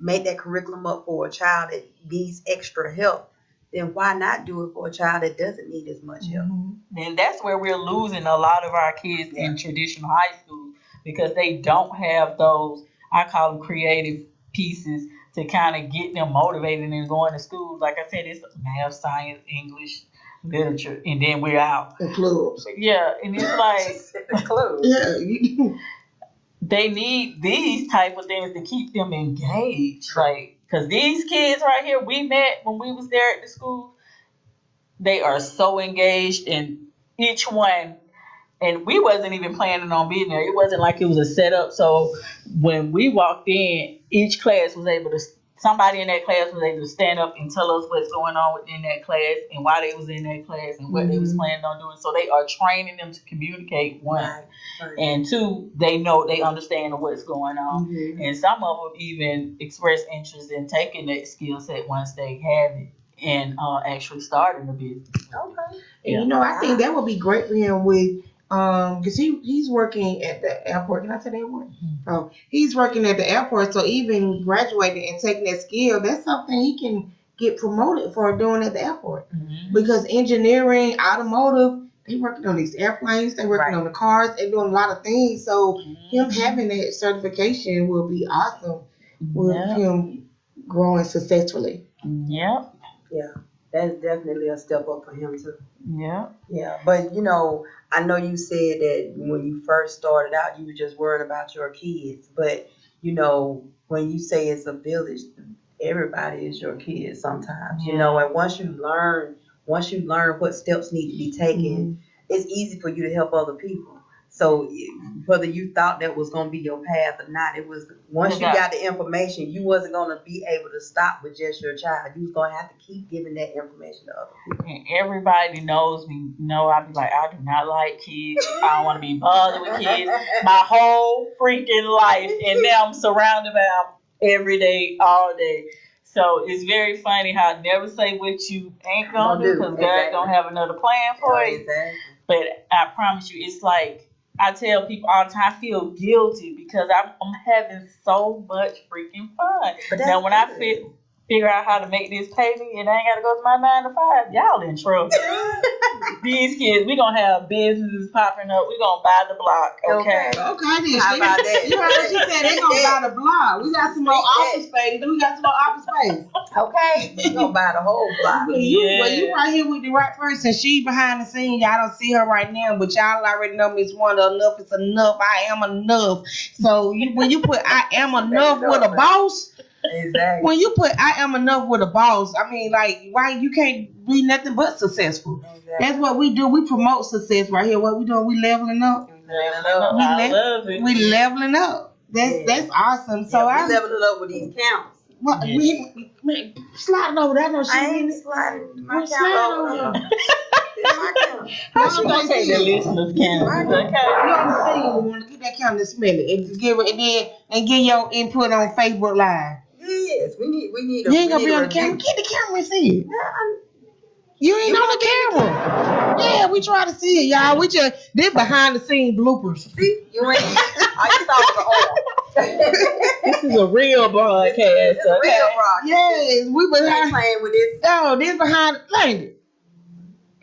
Speaker 4: make that curriculum up for a child that needs extra help, then why not do it for a child that doesn't need as much help?
Speaker 3: And that's where we're losing a lot of our kids in traditional high school, because they don't have those, I call them creative pieces, to kind of get them motivated and going to school. Like I said, it's math, science, English, literature, and then we're out.
Speaker 1: The clubs.
Speaker 3: Yeah, and it's like
Speaker 4: the clubs.
Speaker 1: Yeah.
Speaker 3: They need these type of things to keep them engaged. Like, because these kids right here we met when we was there at the school, they are so engaged in each one. And we wasn't even planning on being there. It wasn't like it was a setup. So when we walked in, each class was able to, somebody in that class was able to stand up and tell us what's going on within that class and why they was in that class and what they was planning on doing. So they are training them to communicate, one. Right. And 2, they understand what's going on. And some of them even express interest in taking that skill set once they have it and actually starting the business.
Speaker 4: Okay.
Speaker 1: And I think that would be great for him with, because he's working at the airport. Can I say that word? Oh, he's working at the airport. So even graduating and taking that skill, that's something he can get promoted for doing at the airport. Because engineering, automotive, they working on these airplanes, they working on the cars, they doing a lot of things. So him having that certification will be awesome with him growing successfully.
Speaker 3: Yep.
Speaker 4: Yeah. That's definitely a step up for him too.
Speaker 3: Yeah.
Speaker 4: Yeah, but you know, I know you said that when you first started out, you were just worried about your kids. But you know, when you say it's a village, everybody is your kid sometimes. You know, and once you learn what steps need to be taken, it's easy for you to help other people. So whether you thought that was going to be your path or not, it was once you got the information, you wasn't going to be able to stop with just your child. You was going to have to keep giving that information to other people.
Speaker 3: And everybody knows me. I be like, I do not like kids. I don't want to be bothered with kids. My whole freaking life, and now I'm surrounded by them every day, all day. So it's very funny how I never say what you ain't gonna do because God gonna have another plan for you. Exactly. But I promise you, it's like I tell people all the time, I feel guilty because I'm having so much freaking fun. Now when I figure out how to make this payment and I ain't gotta go to my 9 to 5, y'all in trouble. These kids, we gonna have businesses popping up. We gonna buy the block, okay?
Speaker 1: Okay, then.
Speaker 4: How about that?
Speaker 1: You heard what she said? They gonna buy the block. We got some more office space. We got some more office space.
Speaker 4: Okay, we gonna buy the whole block.
Speaker 1: Well, you right here with the right person. She behind the scene. Y'all don't see her right now, but y'all already know Miss Wanda. Enough is enough. I am enough. So when you put I am enough with a boss.
Speaker 4: Exactly.
Speaker 1: When you put I am enough with a boss, I mean, like, why you can't be nothing but successful? Exactly. That's what we do. We promote success right here. What we doing? We leveling up.
Speaker 3: I love it.
Speaker 1: We leveling up. That's awesome. So
Speaker 4: we leveling up with these counts.
Speaker 1: What? We sliding over that. No,
Speaker 4: I ain't sliding my count over there. My count.
Speaker 3: How she gonna take the listeners' count? Okay.
Speaker 1: You on the scene. We want to get that count and smell it, and give it, and get your input on Facebook Live.
Speaker 4: Yes, we need.
Speaker 1: You ain't gonna be on the camera. Get the camera and see it. You ain't on the camera. Yeah, we try to see it, y'all. We just did behind the scene bloopers.
Speaker 4: See, you ain't. I just saw the oil.
Speaker 3: This is a real broadcast.
Speaker 4: It's a real broadcast.
Speaker 1: Yes, we behind.
Speaker 4: Playing with this.
Speaker 1: Oh, this behind. Lady.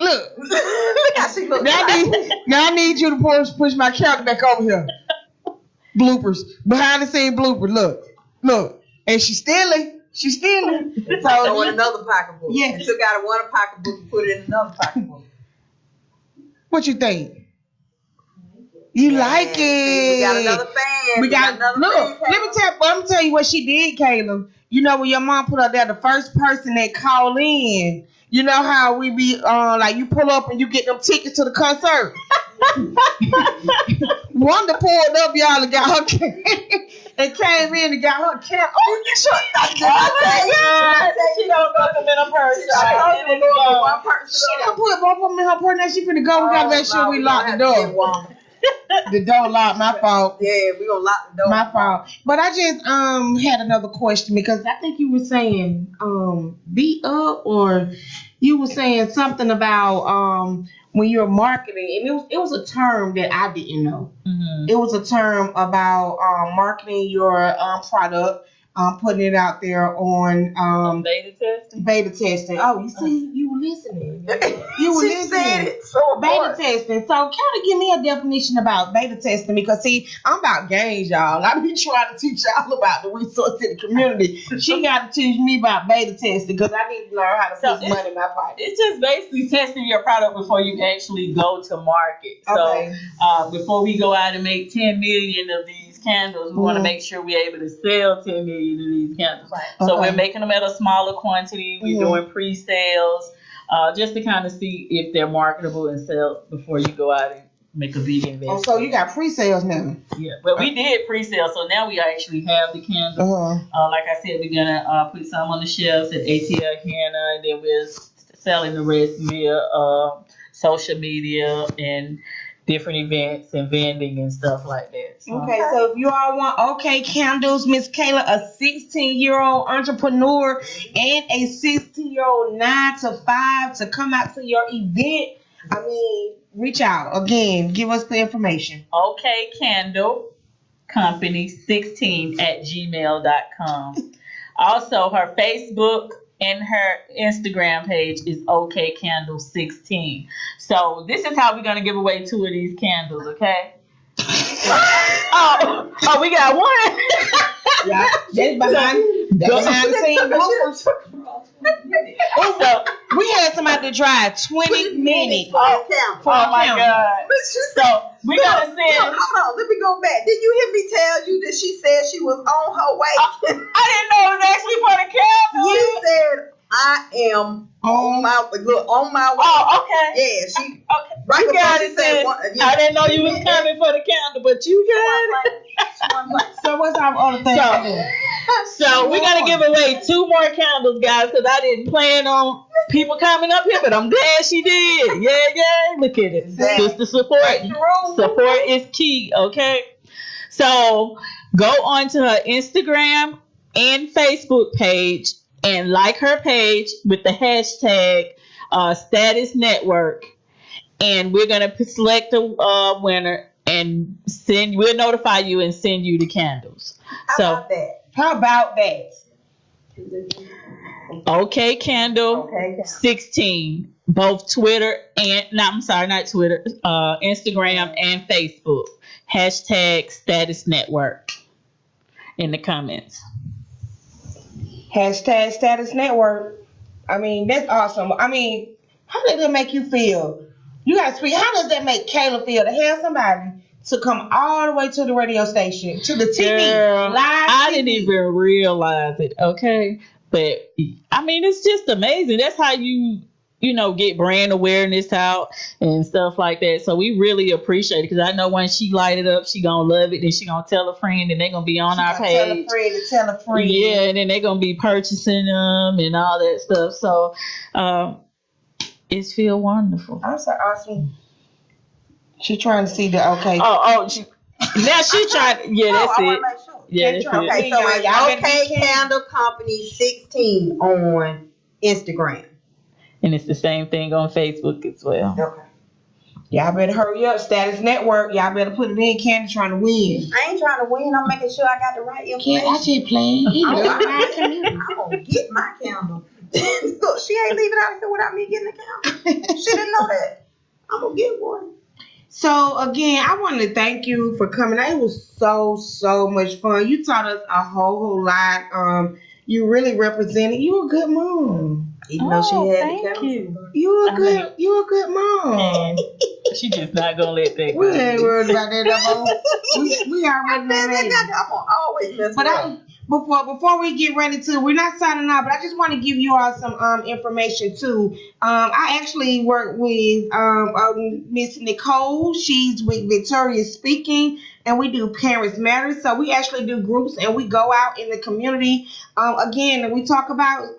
Speaker 1: Look.
Speaker 4: Look how she looks.
Speaker 1: Now I need you to push my couch back over here. Bloopers. Behind the scene blooper. Look. And she's stealing.
Speaker 4: So in another pocketbook.
Speaker 1: Yeah.
Speaker 4: You took out one pocketbook and put it in another pocketbook.
Speaker 1: What you think? You like it?
Speaker 4: We got another fan.
Speaker 1: We got another look. Fan. Let me tell you what she did, Caleb. You know when your mom put up there, the first person that call in. You know how we be like you pull up and you get them tickets to the concert. Wanda pulled up, y'all, and got her and came in and got her camp. Oh, you should not get
Speaker 3: God. She don't go to middle person.
Speaker 1: She done put both of them in her purse. Now she finna go. We gotta make sure we lock the door. The door locked. My fault.
Speaker 4: Yeah, we gonna lock the door.
Speaker 1: My fault. But I just had another question because I think you were saying beat up, or you were saying something about when you're marketing, and it was a term that I didn't know. Mm-hmm. It was a term about marketing your product, putting it out there on
Speaker 3: beta testing.
Speaker 1: Beta testing. Oh, you see, you were listening. You were listening.
Speaker 4: Said it. So
Speaker 1: beta testing. So, kind of give me a definition about beta testing because see, I'm about games, y'all. I be trying to teach y'all about the resource in the community. She got to teach me about beta testing because I need to learn how to put money in my pocket.
Speaker 3: It's just basically testing your product before you actually go to market.
Speaker 1: Okay.
Speaker 3: So, before we go out and make 10 million of these candles, we want to make sure we're able to sell 10 million of these candles. Right. So we're making them at a smaller quantity. We're doing pre-sales just to kind of see if they're marketable and sell before you go out and make a big investment.
Speaker 1: Oh, so you got pre-sales now?
Speaker 3: Yeah, but we did pre-sale, so now we actually have the candles. Like I said, we're gonna put some on the shelves at ATL Hannah, and then we're selling the rest via social media and different events and vending and stuff like that. So.
Speaker 1: Okay, so if you all want OK Candles, Miss Kayla, a 16-year-old entrepreneur and a 16-year-old 9 to 5 to come out to your event, I mean, reach out. Again, give us the information.
Speaker 3: OK Candle Company 16 at gmail.com. Also, her Facebook and her Instagram page is OK Candle 16. So this is how we're gonna give away 2 of these candles, okay? oh, we got one.
Speaker 1: Yeah, that's behind the scene. We had somebody to drive 20 minutes.
Speaker 3: Oh my God. So we gotta send.
Speaker 2: Hold on, let me go back. Did you hear me tell you that she said she was on her way?
Speaker 3: I didn't know it was actually for the candle.
Speaker 2: You said I am on my way.
Speaker 3: Oh, okay.
Speaker 2: Yeah, she.
Speaker 3: Okay.
Speaker 2: Right
Speaker 3: You got it.
Speaker 2: said,
Speaker 3: I didn't know you was coming for the candle, but you got it.
Speaker 1: So what's our other thing?
Speaker 3: So we're gonna give away 2 more candles, guys, because I didn't plan on people coming up here, but I'm glad she did. Yeah. Look at it. Sister support. Support is key, okay? So go on to her Instagram and Facebook page and like her page with the hashtag Status Network. And we're gonna select a winner and we'll notify you and send you the candles.
Speaker 2: How about that?
Speaker 3: Okay, Candle 16, both Twitter and not Twitter, Instagram and Facebook. Hashtag Status Network in the comments.
Speaker 1: Hashtag Status Network. I mean, that's awesome. I mean, how did that make you feel? You gotta speak. How does that make Kayla feel to have somebody to come all the way to the radio station, to the TV,
Speaker 3: Girl,
Speaker 1: live
Speaker 3: I
Speaker 1: TV?
Speaker 3: didn't even realize it, okay? But, I mean, it's just amazing. That's how you get brand awareness out and stuff like that. So we really appreciate it because I know when she light it up, she gonna love it. Then she gonna tell a friend and they're gonna be on our page.
Speaker 1: Tell a friend.
Speaker 3: Yeah, and then they're gonna be purchasing them and all that stuff. So it's feel wonderful.
Speaker 1: I'm so awesome. She trying to see the okay.
Speaker 3: Now she trying. Yeah, that's it. Yeah, that's it.
Speaker 2: Okay, so it's Okay Candle Company 16 on Instagram.
Speaker 3: And it's the same thing on Facebook as well.
Speaker 1: Okay. Y'all better hurry up. Status Network. Y'all better put it in. Candy trying to win.
Speaker 2: I ain't trying to win. I'm making sure I got the right information.
Speaker 1: I just playing.
Speaker 2: I'm gonna get my candle. Look, she ain't leaving out here without me getting a candle. She didn't know that. I'm gonna get one.
Speaker 1: So again, I want to thank you for coming. It was so much fun. You taught us a whole lot. You really represented. You a good mom.
Speaker 2: Even though she had
Speaker 3: thank you.
Speaker 1: You a good mom.
Speaker 3: She just not gonna let that go.
Speaker 1: We ain't worried about that no more. We already know that.
Speaker 2: I'm gonna always mess with her.
Speaker 1: Before we get ready to, we're not signing off, but I just want to give you all some information too. I actually work with Miss Nicole. She's with Victoria Speaking, and we do Parents Matter. So we actually do groups, and we go out in the community. Again, we talk about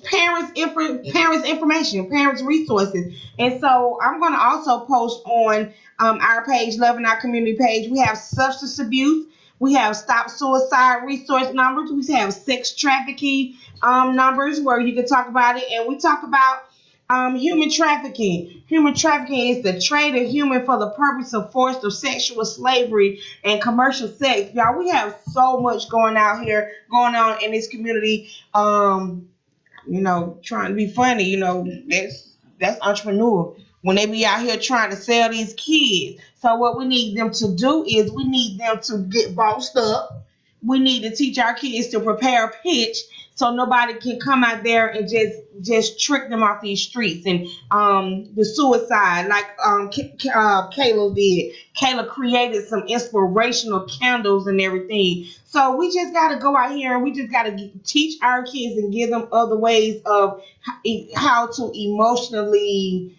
Speaker 1: parents information, parents resources. And so I'm going to also post on our page, Loving Our Community page. We have substance abuse. We have stop suicide resource numbers. We have sex trafficking numbers where you can talk about it. And we talk about human trafficking. Human trafficking is the trade of human for the purpose of forced or sexual slavery and commercial sex. Y'all, we have so much going on in this community. Trying to be funny, that's entrepreneur. When they be out here trying to sell these kids. So what we need them to do is we need them to get bossed up. We need to teach our kids to prepare a pitch so nobody can come out there and just trick them off these streets. And the suicide, like Kayla did. Kayla created some inspirational candles and everything. So we just got to go out here and we just got to teach our kids and give them other ways of how to emotionally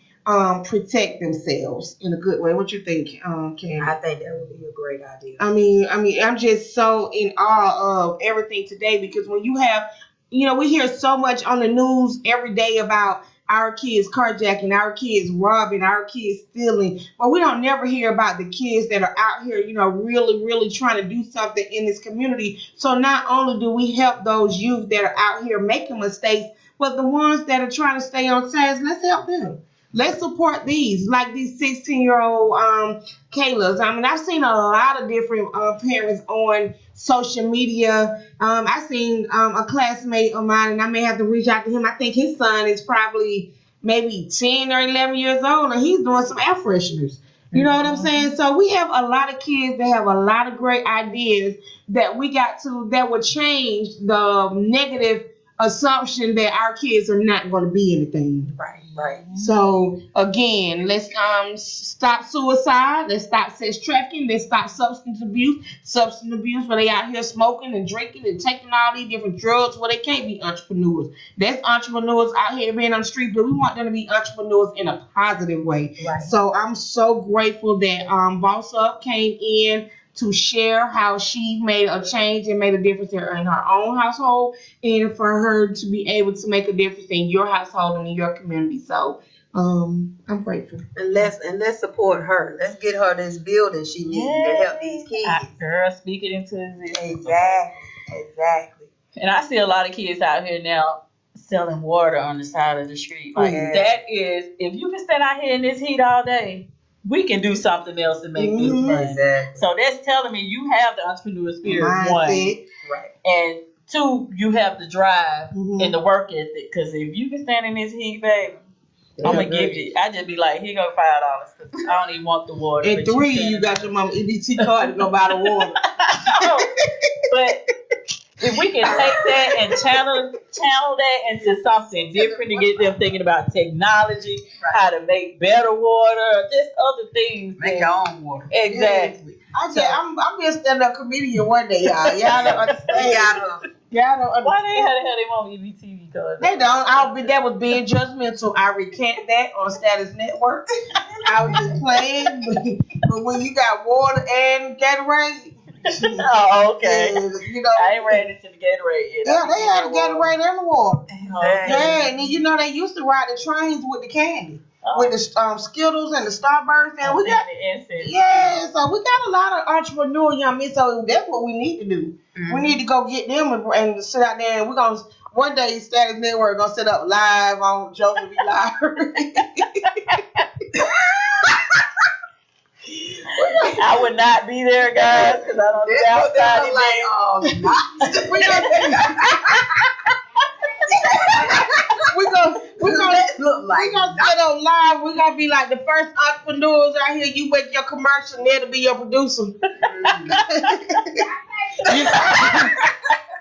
Speaker 1: protect themselves in a good way. What you think, Candy?
Speaker 2: I think that would be a great idea.
Speaker 1: I mean, I'm just so in awe of everything today because when you have, we hear so much on the news every day about our kids carjacking, our kids robbing, our kids stealing, but we don't never hear about the kids that are out here, really, really trying to do something in this community. So not only do we help those youth that are out here making mistakes, but the ones that are trying to stay on task, let's help them. Let's support these, like these 16-year-old Kaylas. I mean, I've seen a lot of different parents on social media. I've seen a classmate of mine, and I may have to reach out to him. I think his son is probably maybe 10 or 11 years old, and he's doing some air fresheners. You know what I'm saying? So we have a lot of kids that have a lot of great ideas that will change the negative assumption that our kids are not going to be anything.
Speaker 4: Right.
Speaker 1: So again, let's stop suicide. Let's stop sex trafficking. Let's stop substance abuse. Substance abuse where they out here smoking and drinking and taking all these different drugs where they can't be entrepreneurs. That's entrepreneurs out here being on the street, but we want them to be entrepreneurs in a positive way.
Speaker 4: Right.
Speaker 1: So I'm so grateful that Boss Up came in to share how she made a change and made a difference in her own household, and for her to be able to make a difference in your household and in your community. So I'm grateful.
Speaker 4: And let's support her. Let's get her this building she needs to help these kids.
Speaker 3: Girl, speak it into existence.
Speaker 4: Exactly.
Speaker 3: And I see a lot of kids out here now selling water on the side of the street. Like that is, if you can stand out here in this heat all day, we can do something else to make this money.
Speaker 4: Exactly.
Speaker 3: So that's telling me you have the entrepreneur spirit,
Speaker 1: Mindset.
Speaker 3: one.
Speaker 4: Right.
Speaker 3: And two, you have the drive and the work ethic. Because if you can stand in this heat, baby, I'm going to give you, I just be like, here go $5. Because I don't even want the water.
Speaker 1: And three, you got your mama EBT card to go buy the water.
Speaker 3: But if we can take that and channel that into something different to get them thinking about technology, how to make better water, just other things.
Speaker 4: Make your own water.
Speaker 3: Exactly.
Speaker 1: I'm be a stand-up comedian one day, y'all. Y'all don't understand. Y'all don't understand.
Speaker 3: Why the hell they want EBTV cards?
Speaker 1: They don't. That was being judgmental. I recant that on Status Network. I was just playing. But when you got water and Gatorade.
Speaker 3: Oh, okay.
Speaker 1: You know,
Speaker 3: I ain't ran into the Gatorade yet.
Speaker 1: Yeah, they had a Gatorade and the water.
Speaker 3: Okay.
Speaker 1: Yeah, and then you know they used to ride the trains with the candy. With the Skittles and the Starburst, and we got so we got a lot of entrepreneur young men. So that's what we need to do. We need to go get them and sit out there. And we're gonna one day Status Network gonna set up live on Joseph B. Live.
Speaker 3: I would not be there, guys, because I don't do outside events.
Speaker 1: We gonna set up live. We're gonna be like the first entrepreneurs out here. You make your commercial, and there to be your producer.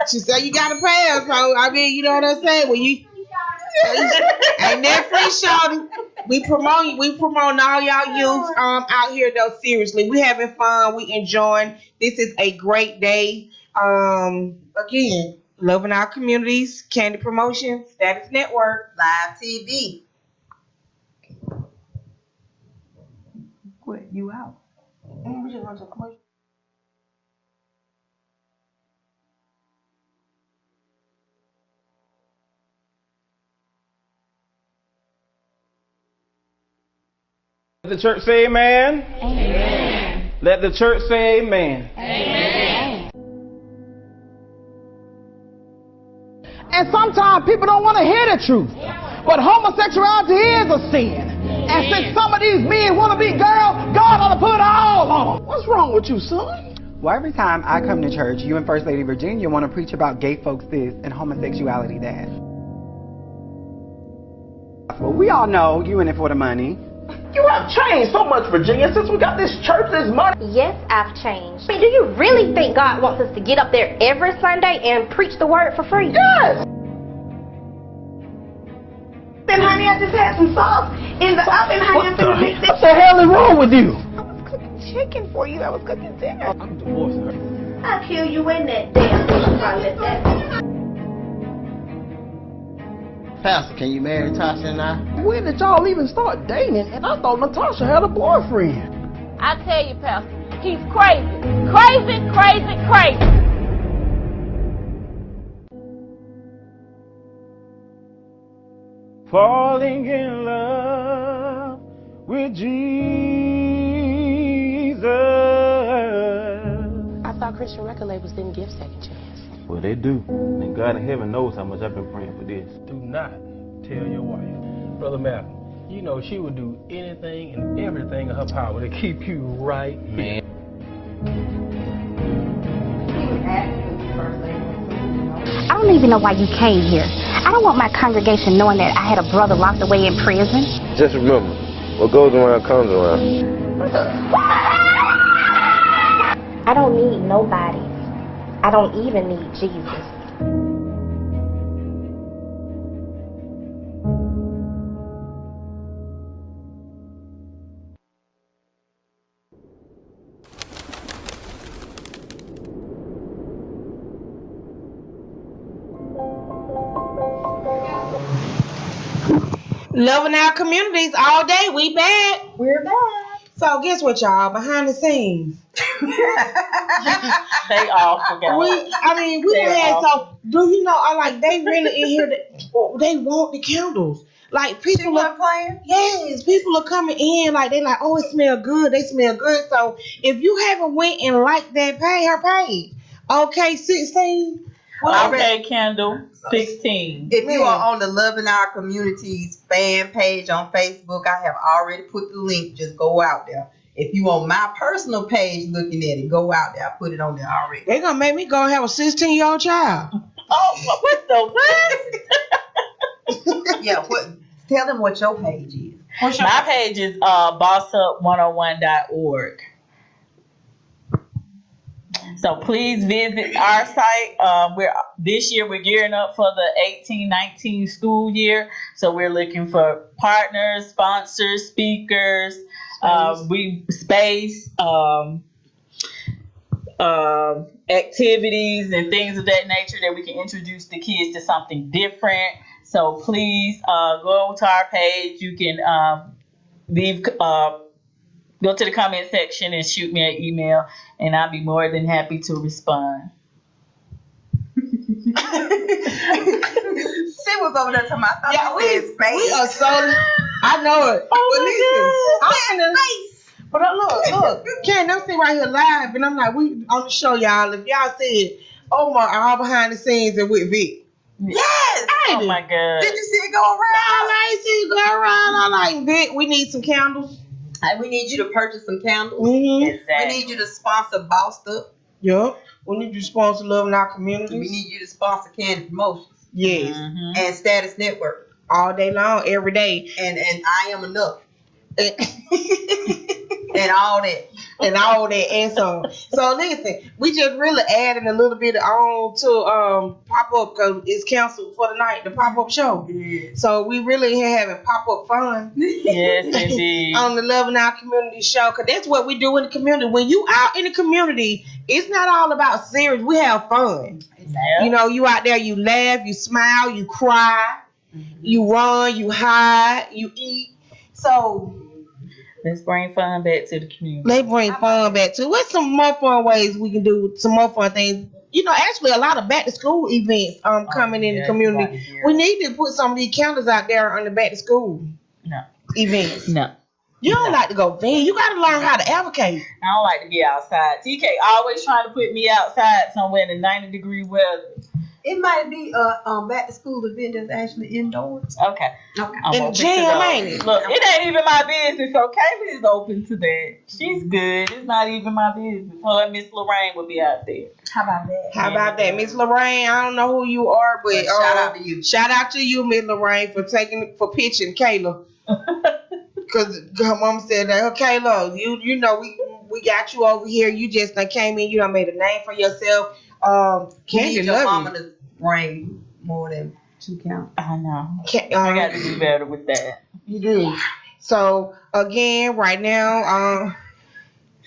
Speaker 1: She said you gotta pay us, so I mean, you know what I'm saying? Well, you ain't that free, shawty. We promoting all y'all youth out here though. Seriously, we having fun. We enjoying. This is a great day. Again, loving our communities. Candy Promotion, Status Network,
Speaker 4: Live TV.
Speaker 2: What? You out?
Speaker 1: We just want to commercial.
Speaker 6: Let the church say amen. Amen. Let the church say amen.
Speaker 7: Amen. And sometimes people don't want to hear the truth. But homosexuality is a sin. And since some of these men want to be girls, God ought to put it all on them. What's wrong with you, son?
Speaker 8: Well, every time I come to church, you and First Lady Virginia want to preach about gay folks this and homosexuality that. Well, we all know you in it for the money.
Speaker 7: You have changed so much, Virginia, since we got this church, this money.
Speaker 9: Yes, I've changed. Do you really think God wants us to get up there every Sunday and preach the word for free?
Speaker 7: Yes. Then, honey, I just had some sauce in the oven, honey. What the hell is wrong with you? I was cooking chicken for you. I was cooking dinner.
Speaker 12: I'm divorced, her.
Speaker 9: I'll kill you in that damn thing if I let that.
Speaker 10: Pastor, can you marry Tasha and I?
Speaker 7: When did y'all even start dating? And I thought Natasha had a boyfriend.
Speaker 11: I tell you, Pastor, he's crazy. Crazy, crazy, crazy.
Speaker 6: Falling in love with Jesus.
Speaker 15: I thought Christian record labels didn't give second chance.
Speaker 6: Well, they do. And God in heaven knows how much I've been praying for this.
Speaker 12: Do not tell your wife. Brother Malcolm, you know she would do anything and everything in her power to keep you right here.
Speaker 13: I don't even know why you came here. I don't want my congregation knowing that I had a brother locked away in prison.
Speaker 14: Just remember, what goes around comes around.
Speaker 13: I don't need nobody. I don't even need Jesus.
Speaker 1: Loving our communities all day. We back.
Speaker 2: We're back.
Speaker 1: So guess what, y'all? Behind the scenes.
Speaker 3: They all forgot.
Speaker 1: We had so. Do you know? They really in here. They want the candles. Like people are
Speaker 2: playing.
Speaker 1: Yes, people are coming in. Like they like, oh, it smell good. They smell good. So if you haven't went and liked that her page, okay, 16.
Speaker 3: Okay, Candle 16.
Speaker 2: If you are on the Loving Our Communities fan page on Facebook, I have already put the link. Just go out there. If you on my personal page looking at it, go out there. I put it on there already.
Speaker 1: They're gonna make me go have a 16-year-old child.
Speaker 3: Oh, what the fuck?
Speaker 2: Yeah, tell them what your page is.
Speaker 3: My page is bossup101.org. So please visit our site. This year we're gearing up for the 18-19 school year. So we're looking for partners, sponsors, speakers, activities and things of that nature that we can introduce the kids to something different. So please go to our page. You can go to the comment section and shoot me an email, and I'll be more than happy to respond.
Speaker 2: She was over there talking about we
Speaker 1: are so. I know it. But look, Ken, I'm sitting right here live, and I'm like, we on the show, y'all. If y'all see it, all behind the scenes and with Vic.
Speaker 2: Yes.
Speaker 3: Oh my God.
Speaker 2: Did you see it go around?
Speaker 1: I ain't see it go around. I'm like, Vic, we need some candles.
Speaker 2: We need you to purchase some candles.
Speaker 1: Mm-hmm.
Speaker 3: Exactly.
Speaker 2: We need you to sponsor Bossed Up.
Speaker 1: Yup. We need you to sponsor Loving Our Communities.
Speaker 2: We need you to sponsor Candy Promotions.
Speaker 1: Yes.
Speaker 2: Mm-hmm. And Status Network.
Speaker 1: All day long, every day.
Speaker 2: And I Am Enough. And all that.
Speaker 1: And all that and some. So listen, we just really added a little bit on to pop-up because it's canceled for the night, the pop-up show.
Speaker 2: Yeah.
Speaker 1: So we really having pop-up fun.
Speaker 3: Yes, indeed.
Speaker 1: On the Loving Our Community show, because that's what we do in the community. When you out in the community, it's not all about serious. We have fun.
Speaker 3: Yeah.
Speaker 1: You know, you out there, you laugh, you smile, you cry, you run, you hide, you eat. So
Speaker 3: let's bring fun back to the community.
Speaker 1: Let's bring fun back to. What's some more fun ways we can do some more fun things? You know, actually a lot of back to school events coming in the community. We need to put some of these calendars out there on the back to school events.
Speaker 3: No.
Speaker 1: You don't like to go van. You got to learn how to advocate.
Speaker 3: I don't like to be outside. TK always trying to put me outside somewhere in the 90-degree weather.
Speaker 2: It might be a back to school event that's actually indoors.
Speaker 3: Okay.
Speaker 1: And jam, ain't it?
Speaker 3: Look, it ain't even my business. So Kayla is open to that. She's good. It's not even my business. Her and Miss Lorraine will be out there.
Speaker 2: How about that?
Speaker 1: How about that, Miss Lorraine? I don't know who you are, but
Speaker 2: shout out to you.
Speaker 1: Shout out to you, Miss Lorraine, for pitching Kayla. Because her mom said that, Kayla, you know we got you over here. You just came in. You done made a name for yourself. Candy
Speaker 2: your
Speaker 1: love
Speaker 2: mama
Speaker 1: you.
Speaker 2: to bring more than 2 counts.
Speaker 3: I know. I got to do better with that.
Speaker 1: You do. So again, right now,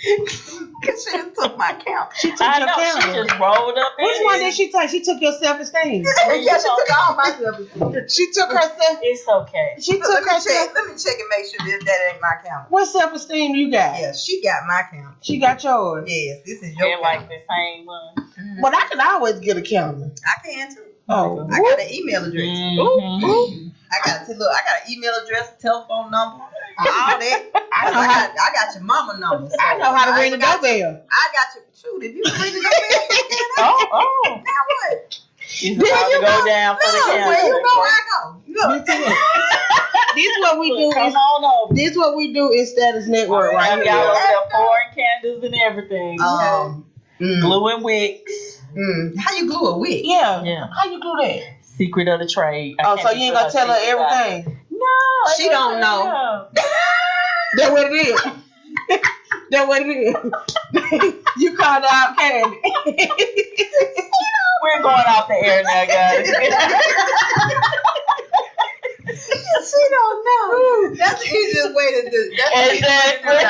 Speaker 2: Cause she just took my count.
Speaker 1: She took your count.
Speaker 3: She just rolled up.
Speaker 1: Which one did she take? She took your self-esteem.
Speaker 2: Yeah, she took all my self-esteem.
Speaker 1: She took herself.
Speaker 3: It's okay.
Speaker 1: She took herself.
Speaker 2: Let me check and make sure that ain't my count.
Speaker 1: What self-esteem you got?
Speaker 2: Yeah, she got my count.
Speaker 1: She got yours.
Speaker 2: Yes, this is your
Speaker 3: They're
Speaker 2: count.
Speaker 3: like the same one.
Speaker 1: But I can always get a counter.
Speaker 2: I can too.
Speaker 1: Oh,
Speaker 2: I got an email address.
Speaker 3: Mm-hmm.
Speaker 2: I got an email address, telephone number, all that. I got your mama number. So
Speaker 1: I know how to ring the doorbell.
Speaker 2: I got you. Shoot, if you ring the doorbell,
Speaker 3: oh.
Speaker 2: Now what?
Speaker 3: She's about to go down for the camera.
Speaker 2: Where you know I go. Look.
Speaker 1: This what we do.
Speaker 3: Come on over.
Speaker 1: This what we do in Status Network right here.
Speaker 3: Y'all over there pouring candles and everything. Glue and wicks.
Speaker 2: How you glue a wick?
Speaker 1: Yeah. How you glue that?
Speaker 3: Secret of the trade.
Speaker 1: So you ain't gonna tell her everything?
Speaker 3: No.
Speaker 2: She don't know.
Speaker 1: That's what it is. That's what it is. You called out Candy.
Speaker 3: We're going off the air now, guys.
Speaker 2: She don't know. That's the easiest way to do. That's the easiest way to do it.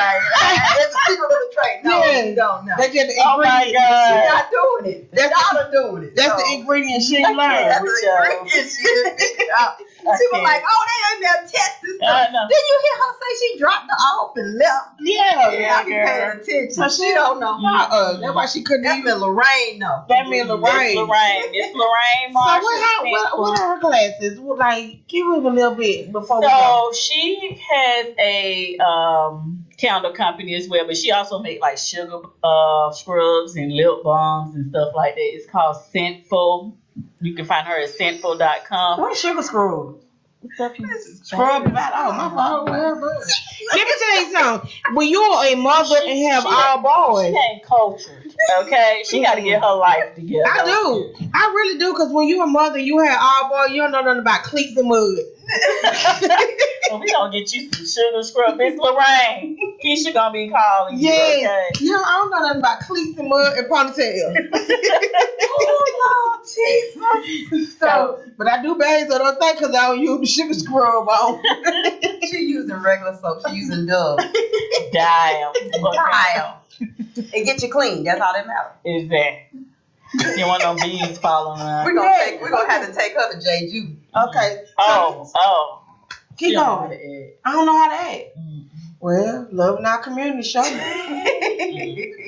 Speaker 2: It's a secret of the
Speaker 4: straight. No, you don't know.
Speaker 1: That's just the
Speaker 3: Oh my
Speaker 1: ingredient.
Speaker 3: God.
Speaker 4: She's not doing it. That's y'all are doing it.
Speaker 1: That's
Speaker 4: So,
Speaker 1: the ingredient she learned.
Speaker 4: That's the ingredient she done figured out. She was like, oh, they ain't never tested stuff.
Speaker 3: know.
Speaker 4: Did you hear her say she dropped the off and left?
Speaker 1: Yeah.
Speaker 4: I be paying attention.
Speaker 1: So
Speaker 4: she don't know.
Speaker 1: That's why she couldn't
Speaker 4: That
Speaker 1: even.
Speaker 4: mean Lorraine know.
Speaker 1: That mean Lorraine.
Speaker 3: It's Lorraine
Speaker 1: So
Speaker 3: Marshall.
Speaker 1: what are her classes? Like, give us a little bit before we go.
Speaker 3: So she has a candle company as well, but she also make like sugar scrubs and lip balms and stuff like that. It's called Scentful. You can find her at scentful.com.
Speaker 1: What sugar scrub?
Speaker 3: Scrub
Speaker 1: about my fault. Let me tell you something. When you're a mother and have all boys,
Speaker 3: she ain't cultured. Okay, she got to get her life together.
Speaker 1: I do. I really do, because when you're a mother, you have all boys. You don't know nothing about cleats and mud.
Speaker 3: Well, we gonna get you some sugar scrub. It's Lorraine. Keisha gonna be calling you.
Speaker 1: Yeah.
Speaker 3: Okay?
Speaker 1: Yeah, I don't know nothing about cleats and mud and ponytails.
Speaker 4: Oh, Jesus.
Speaker 1: So, but I do bathe, so don't think because I don't use the sugar scrub on.
Speaker 4: She using regular soap. She using Dove.
Speaker 3: Dial.
Speaker 4: It get you clean. That's all that matters.
Speaker 3: Exactly. You want no bees following around.
Speaker 4: We're gonna have to take her to Jeju.
Speaker 1: Okay.
Speaker 3: She
Speaker 1: Keep
Speaker 3: don't know how
Speaker 1: going.
Speaker 3: to act.
Speaker 1: I don't know how to act. Well, loving our community, show me.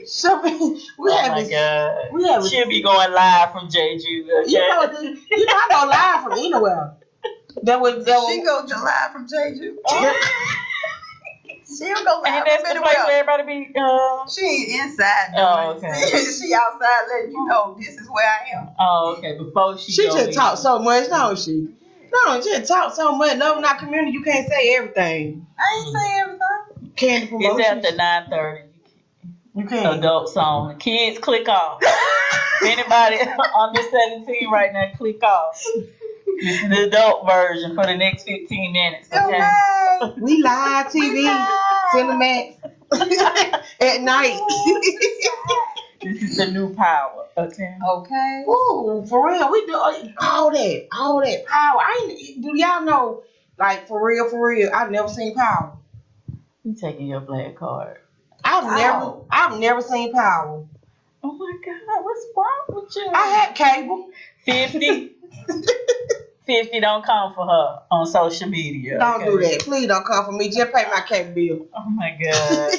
Speaker 1: Show me. We have
Speaker 3: She'll be going live from Jeju. Okay?
Speaker 1: You know, I go live from anywhere.
Speaker 4: She go live from Jeju. She'll go live.
Speaker 3: And that's the place where everybody be.
Speaker 4: She ain't inside.
Speaker 3: Oh, okay.
Speaker 4: She outside letting you know this is where I am.
Speaker 3: Oh, okay. Before she
Speaker 1: just talk so much, don't she? No, she just talk so much. Loving our community, you can't say everything.
Speaker 4: I ain't say everything.
Speaker 1: Candy promotions.
Speaker 3: It's after 9:30.
Speaker 1: You can't.
Speaker 3: Adult song. Kids, click off. Anybody under 17 right now, click off. This is the adult version for the next 15 minutes. Okay.
Speaker 1: We live TV, Cinemax at night.
Speaker 3: This is the new power. Okay.
Speaker 4: Okay.
Speaker 1: Ooh, for real, we do all that power. Do y'all know? Like for real, I've never seen Power.
Speaker 3: You taking your black card?
Speaker 1: I've never seen Power.
Speaker 3: Oh my God, what's wrong with you?
Speaker 1: I had cable.
Speaker 3: 50 don't come for her on social media.
Speaker 1: Don't do that. Please don't come for me. Just pay my cable bill.
Speaker 3: Oh my God.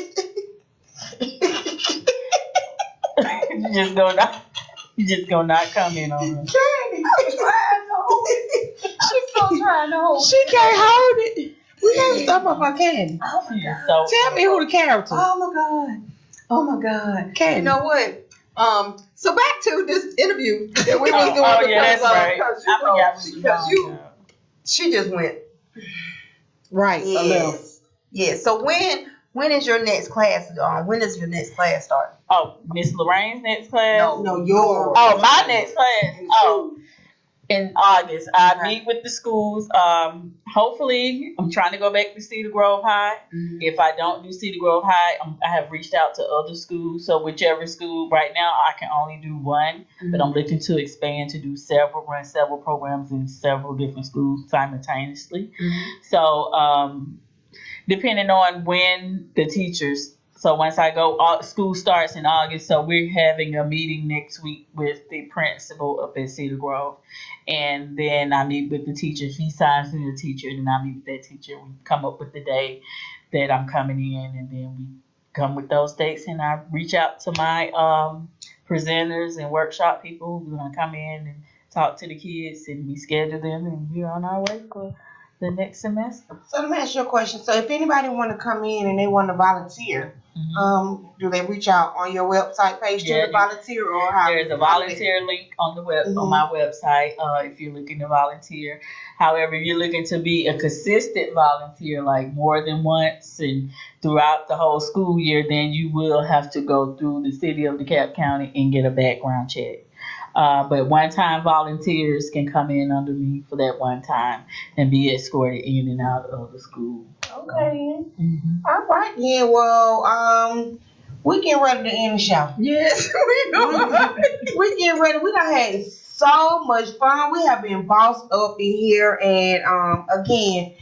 Speaker 3: You just gonna not come in on her.
Speaker 1: I'm trying to hold it. She's so trying to hold it. She can't hold it. We gotta stop up our Candy.
Speaker 4: Oh my God.
Speaker 1: Tell me who the character.
Speaker 4: Oh my God.
Speaker 1: Candy.
Speaker 4: You know what? So back to this interview that we was doing.
Speaker 3: Oh yeah, that's right. I forgot
Speaker 4: because she just went.
Speaker 1: Right.
Speaker 4: Yes. So when is your next class? When does your next class start?
Speaker 3: Oh, Miss Lorraine's next class?
Speaker 1: No, yours.
Speaker 3: Oh, my next class. Oh, in August. I meet with the schools. Hopefully, I'm trying to go back to Cedar Grove High. Mm-hmm. If I don't do Cedar Grove High, I have reached out to other schools. So whichever school, right now, I can only do one. Mm-hmm. But I'm looking to expand to do run several programs in several different schools simultaneously. Mm-hmm. So depending on when the teachers. So once I go, school starts in August. So we're having a meeting next week with the principal up at Cedar Grove. And then I meet with the teacher. He signs me the teacher, and then I meet with that teacher. We come up with the day that I'm coming in, and then we come with those dates. And I reach out to my presenters and workshop people who are going to come in and talk to the kids, and we schedule them, and we're on our way for the next semester.
Speaker 1: So let me ask you a question. So if anybody want to come in and they want to volunteer, mm-hmm. Do they reach out on your website page to volunteer, or how?
Speaker 3: There's a volunteer link on the mm-hmm. on my website if you're looking to volunteer. However, if you're looking to be a consistent volunteer, like more than once and throughout the whole school year, then you will have to go through the city of DeKalb County and get a background check. But one-time volunteers can come in under me for that one time and be escorted in and out of the school.
Speaker 1: Okay. Mm-hmm. All right. Yeah. Well, we getting ready to end the show.
Speaker 4: Yes, we are.
Speaker 1: We getting ready. We done had so much fun. We have been bossed up in here, and again,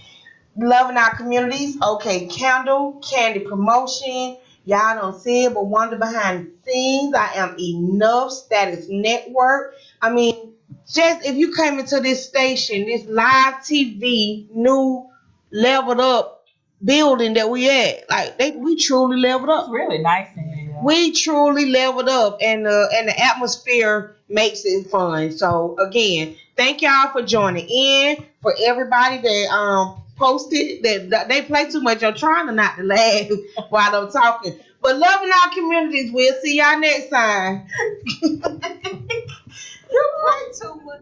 Speaker 1: loving our communities. Okay, Candle, Candy Promotion. Y'all don't see it, but wonder behind the scenes. I am Enough Status Network. I mean, just if you came into this station, this live TV, new leveled up building that we at, like we truly leveled up.
Speaker 3: It's really nice in here.
Speaker 1: We truly leveled up, and the atmosphere makes it fun. So again, thank y'all for joining in. For everybody that posted that they play too much, I'm trying to not to laugh while I'm talking. But loving our communities. We'll see y'all next time. You play too much.